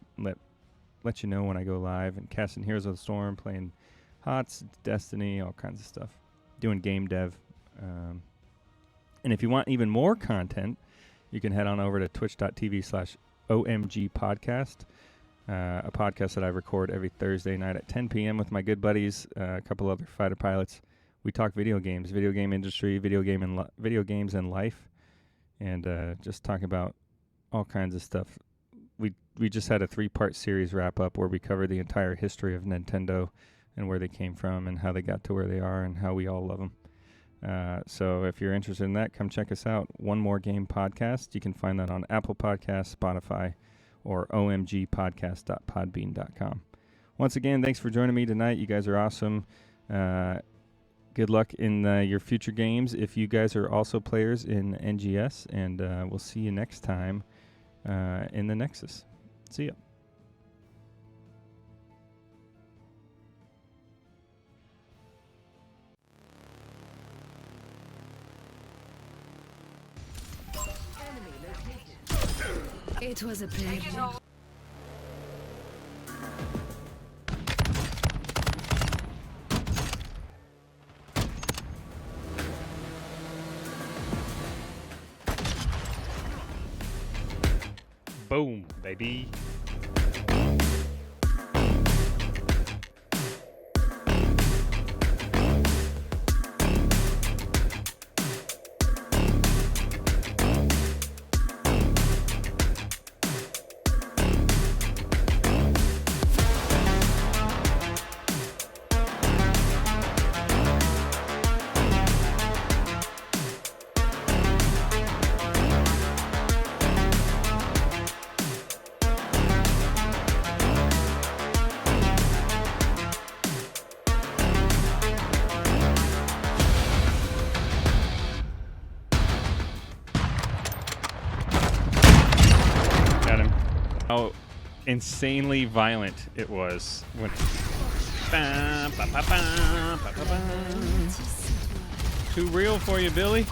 Let you know when I go live and casting Heroes of the Storm, playing HOTS, Destiny, all kinds of stuff. Doing game dev. And if you want even more content, you can head on over to twitch.tv/OMGpodcast, a podcast that I record every Thursday night at 10 p.m. with my good buddies, a couple other fighter pilots. We talk video games, video game industry, video games and life, and just talk about all kinds of stuff. We just had a 3-part series wrap up where we covered the entire history of Nintendo and where they came from and how they got to where they are and how we all love them. So if you're interested in that, come check us out. One More Game Podcast. You can find that on Apple Podcasts, Spotify, or omgpodcast.podbean.com. Once again, thanks for joining me tonight. You guys are awesome. Good luck in your future games if you guys are also players in NGS, and we'll see you next time in the Nexus. See ya. It was a pleasure. Boom, baby. How insanely violent it was when too real for you, Billy?